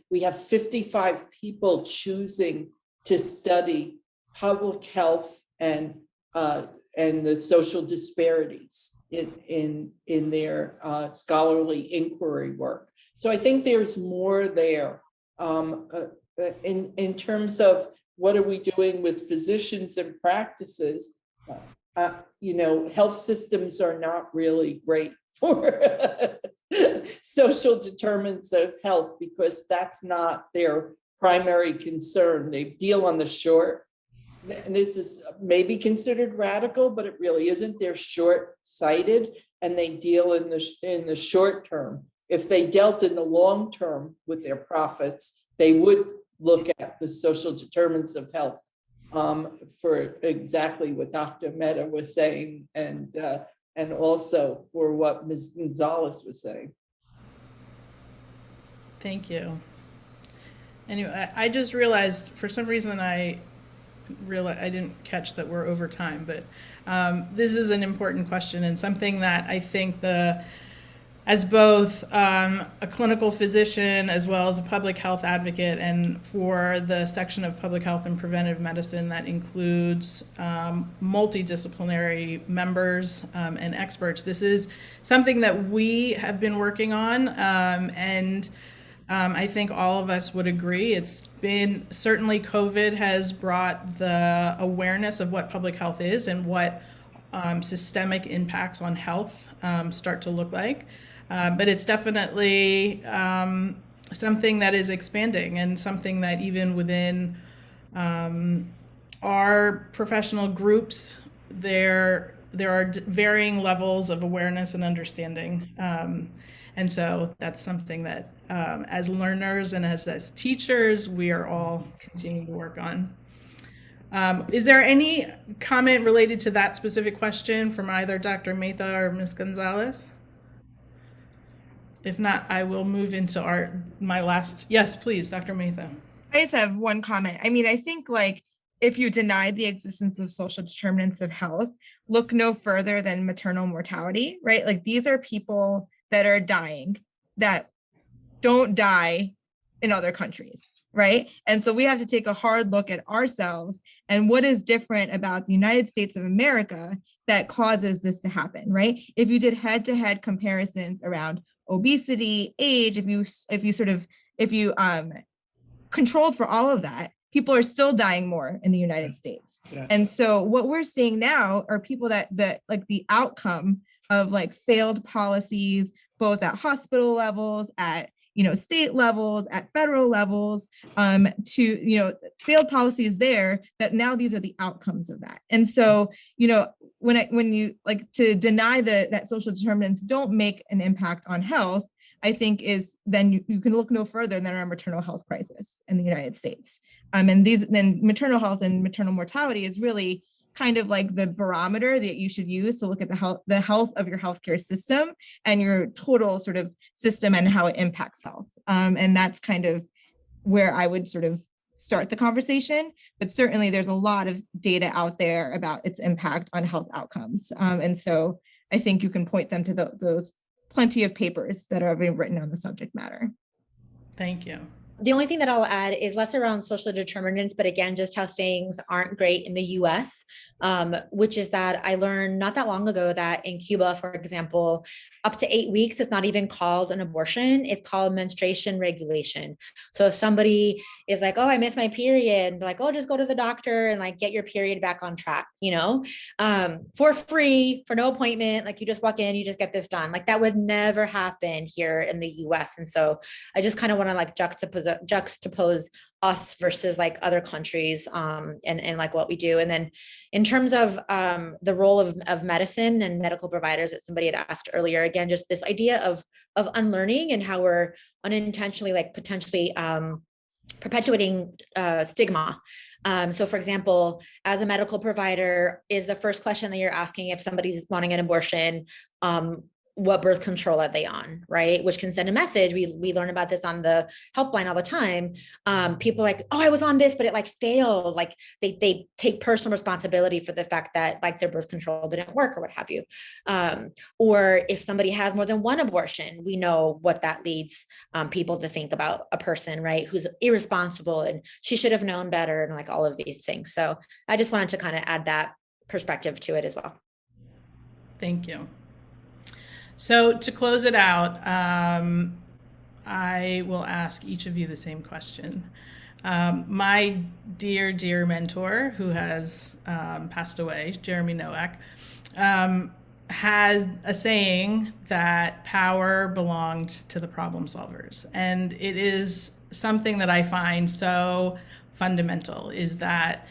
we have 55 people choosing to study public health and the social disparities in their scholarly inquiry work. So I think there's more there. In terms of what are we doing with physicians and practices, health systems are not really great for social determinants of health, because that's not their primary concern. They deal on the short. And this is maybe considered radical, but it really isn't. They're short-sighted, and they deal in the short term. If they dealt in the long term with their profits, they would look at the social determinants of health for exactly what Dr. Mehta was saying, and also for what Ms. Gonzalez was saying. Thank you. Anyway, I just realized for some reason I didn't catch that we're over time, but this is an important question, and something that I think as both a clinical physician as well as a public health advocate, and for the section of public health and preventive medicine that includes multidisciplinary members and experts, this is something that we have been working on, and I think all of us would agree. It's been, certainly COVID has brought the awareness of what public health is and what systemic impacts on health start to look like. But it's definitely something that is expanding, and something that even within our professional groups, there are varying levels of awareness and understanding. And so that's something that as learners and as teachers, we are all continuing to work on. Is there any comment related to that specific question from either Dr. Mehta or Ms. Gonzalez? If not, I will move into my last. Yes, please, Dr. Mehta. I just have one comment. I mean, I think like if you deny the existence of social determinants of health, look no further than maternal mortality, right? Like these are people that are dying that don't die in other countries, right? And so we have to take a hard look at ourselves and what is different about the United States of America that causes this to happen, right? If you did head-to-head comparisons around obesity, age, if you controlled for all of that, people are still dying more in the United States. Yeah. And so what we're seeing now are people that like the outcome of like failed policies, both at hospital levels, at state levels, at federal levels, to failed policies there, that now these are the outcomes of that. And so when you like to deny that social determinants don't make an impact on health, I think is then you can look no further than our maternal health crisis in the United States. And then maternal health and maternal mortality is really kind of like the barometer that you should use to look at the health of your healthcare system and your total sort of system and how it impacts health. And that's kind of where I would sort of start the conversation, but certainly there's a lot of data out there about its impact on health outcomes. And so I think you can point them to those plenty of papers that are being written on the subject matter. Thank you. The only thing that I'll add is less around social determinants, but again, just how things aren't great in the US, which is that I learned not that long ago that in Cuba, for example, up to 8 weeks, it's not even called an abortion, it's called menstruation regulation. So if somebody is like, oh, I missed my period, like, oh, just go to the doctor and like get your period back on track, for free, for no appointment, like you just walk in, you just get this done. Like that would never happen here in the US. And so I just kind of want to like juxtapose us versus like other countries and like what we do. And then in terms of the role of medicine and medical providers that somebody had asked earlier, again, just this idea of unlearning and how we're unintentionally like potentially perpetuating stigma. So for example, as a medical provider, is the first question that you're asking if somebody's wanting an abortion, what birth control are they on, right? Which can send a message. We learn about this on the helpline all the time. People like, oh, I was on this, but it like failed. Like they take personal responsibility for the fact that like their birth control didn't work or what have you. Or if somebody has more than one abortion, we know what that leads people to think about a person, right? Who's irresponsible and she should have known better and like all of these things. So I just wanted to kind of add that perspective to it as well. Thank you. So to close it out, I will ask each of you the same question. My dear, dear mentor, who has passed away, Jeremy Nowak, has a saying that power belonged to the problem solvers. And it is something that I find so fundamental, is that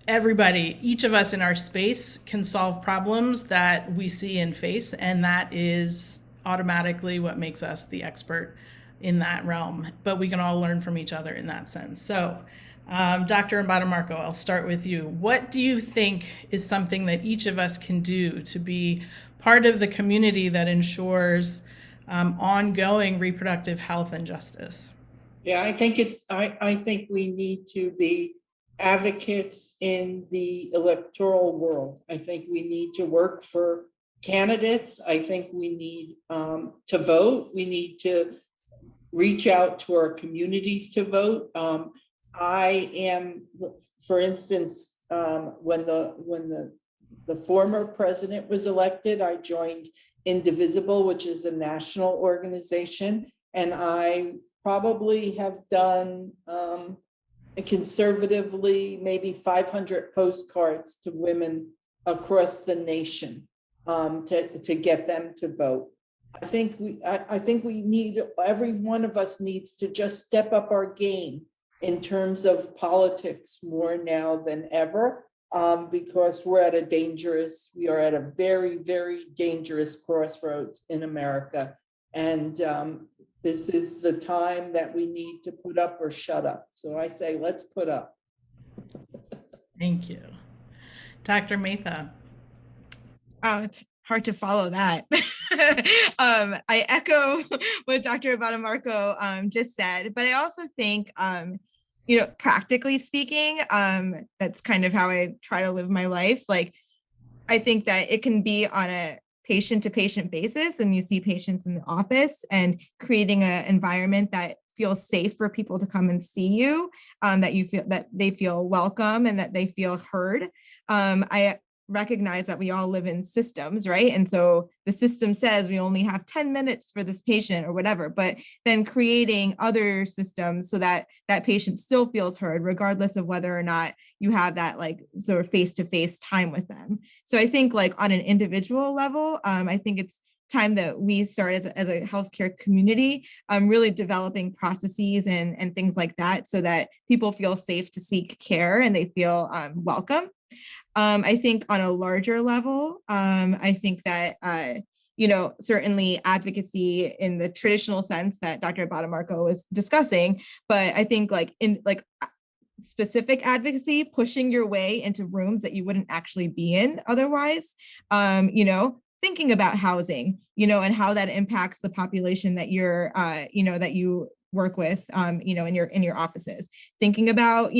everybody, each of us in our space can solve problems that we see and face, and that is automatically what makes us the expert in that realm. But we can all learn from each other in that sense. So, Dr. Batamarco, I'll start with you. What do you think is something that each of us can do to be part of the community that ensures ongoing reproductive health and justice? Yeah, I think we need to be advocates in the electoral world. I think we need to work for candidates. I think we need to vote. We need to reach out to our communities to vote. I am, for instance, when the former president was elected, I joined Indivisible, which is a national organization, and I probably have done conservatively maybe 500 postcards to women across the nation to get them to vote. I think we need, every one of us needs to just step up our game in terms of politics more now than ever, because we are at a very, very dangerous crossroads in America. And this is the time that we need to put up or shut up. So I say, let's put up. Thank you. Dr. Mehta. Oh, it's hard to follow that. I echo what Dr. Batamarco just said, but I also think, practically speaking, that's kind of how I try to live my life. Like, I think that it can be on a patient to patient basis when you see patients in the office, and creating an environment that feels safe for people to come and see you, that you feel that they feel welcome and that they feel heard. I recognize that we all live in systems, right? And so the system says we only have 10 minutes for this patient or whatever, but then creating other systems so that that patient still feels heard, regardless of whether or not you have that like sort of face-to-face time with them. So I think like on an individual level, I think it's time that we start as a healthcare community, really developing processes and things like that, so that people feel safe to seek care and they feel welcome. I think on a larger level, I think that, certainly advocacy in the traditional sense that Dr. Batamarco was discussing, but I think like in like specific advocacy, pushing your way into rooms that you wouldn't actually be in otherwise, thinking about housing, and how that impacts the population that you're, that you work with, in your offices, thinking about,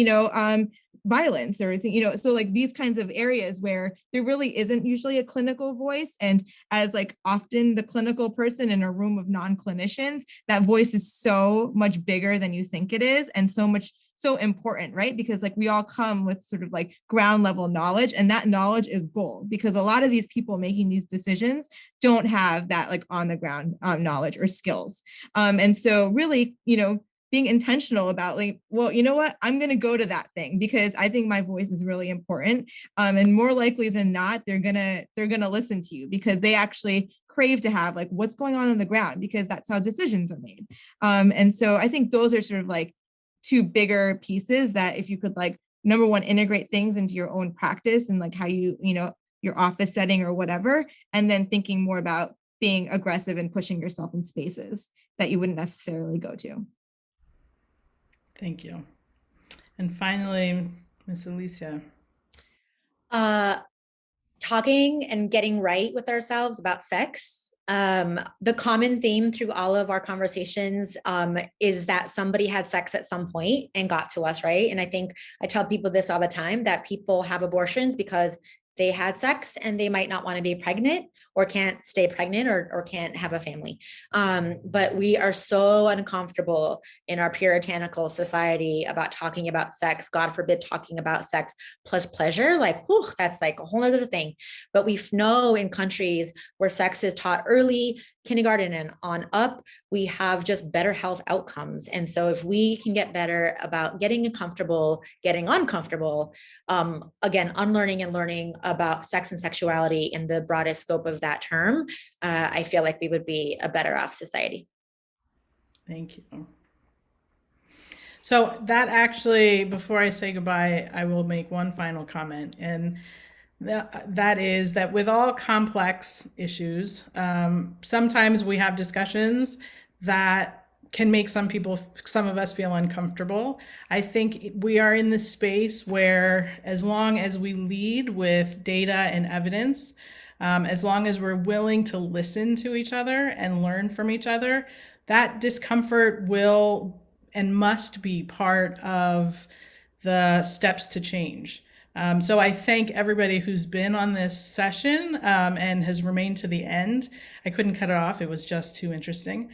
violence or, so like these kinds of areas where there really isn't usually a clinical voice. And as like often the clinical person in a room of non-clinicians, that voice is so much bigger than you think it is, and so important, right? Because like we all come with sort of like ground level knowledge, and that knowledge is gold, because a lot of these people making these decisions don't have that like on the ground knowledge or skills. And so really, being intentional about like, well, you know what, I'm going to go to that thing because I think my voice is really important. And more likely than not, they're going to listen to you because they actually crave to have like what's going on the ground, because that's how decisions are made. And so I think those are sort of like two bigger pieces that if you could like, number one, integrate things into your own practice and like how your office setting or whatever, and then thinking more about being aggressive and pushing yourself in spaces that you wouldn't necessarily go to. Thank you. And finally, Miss Alicia. Talking and getting right with ourselves about sex. The common theme through all of our conversations is that somebody had sex at some point and got to us, right? And I think I tell people this all the time, that people have abortions because they had sex and they might not want to be pregnant or can't stay pregnant or can't have a family. But we are so uncomfortable in our puritanical society about talking about sex, God forbid, talking about sex plus pleasure, like, whew, that's like a whole other thing. But we know in countries where sex is taught early, kindergarten and on up, we have just better health outcomes. And so if we can get better about getting comfortable, getting uncomfortable, again, unlearning and learning about sex and sexuality in the broadest scope of that term, I feel like we would be a better off society. Thank you. So that actually, before I say goodbye, I will make one final comment. And that is that with all complex issues, sometimes we have discussions that can make some of us feel uncomfortable. I think we are in this space where as long as we lead with data and evidence, as long as we're willing to listen to each other and learn from each other, that discomfort will and must be part of the steps to change. So I thank everybody who's been on this session and has remained to the end. I couldn't cut it off. It was just too interesting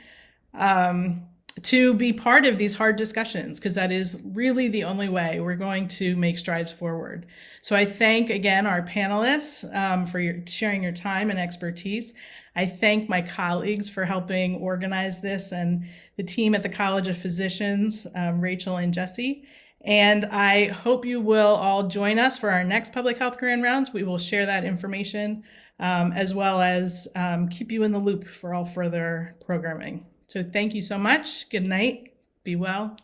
to be part of these hard discussions, because that is really the only way we're going to make strides forward. So I thank again our panelists for sharing your time and expertise. I thank my colleagues for helping organize this, and the team at the College of Physicians, Rachel and Jesse. And I hope you will all join us for our next Public Health Grand Rounds. We will share that information as well as keep you in the loop for all further programming. So thank you so much. Good night. Be well.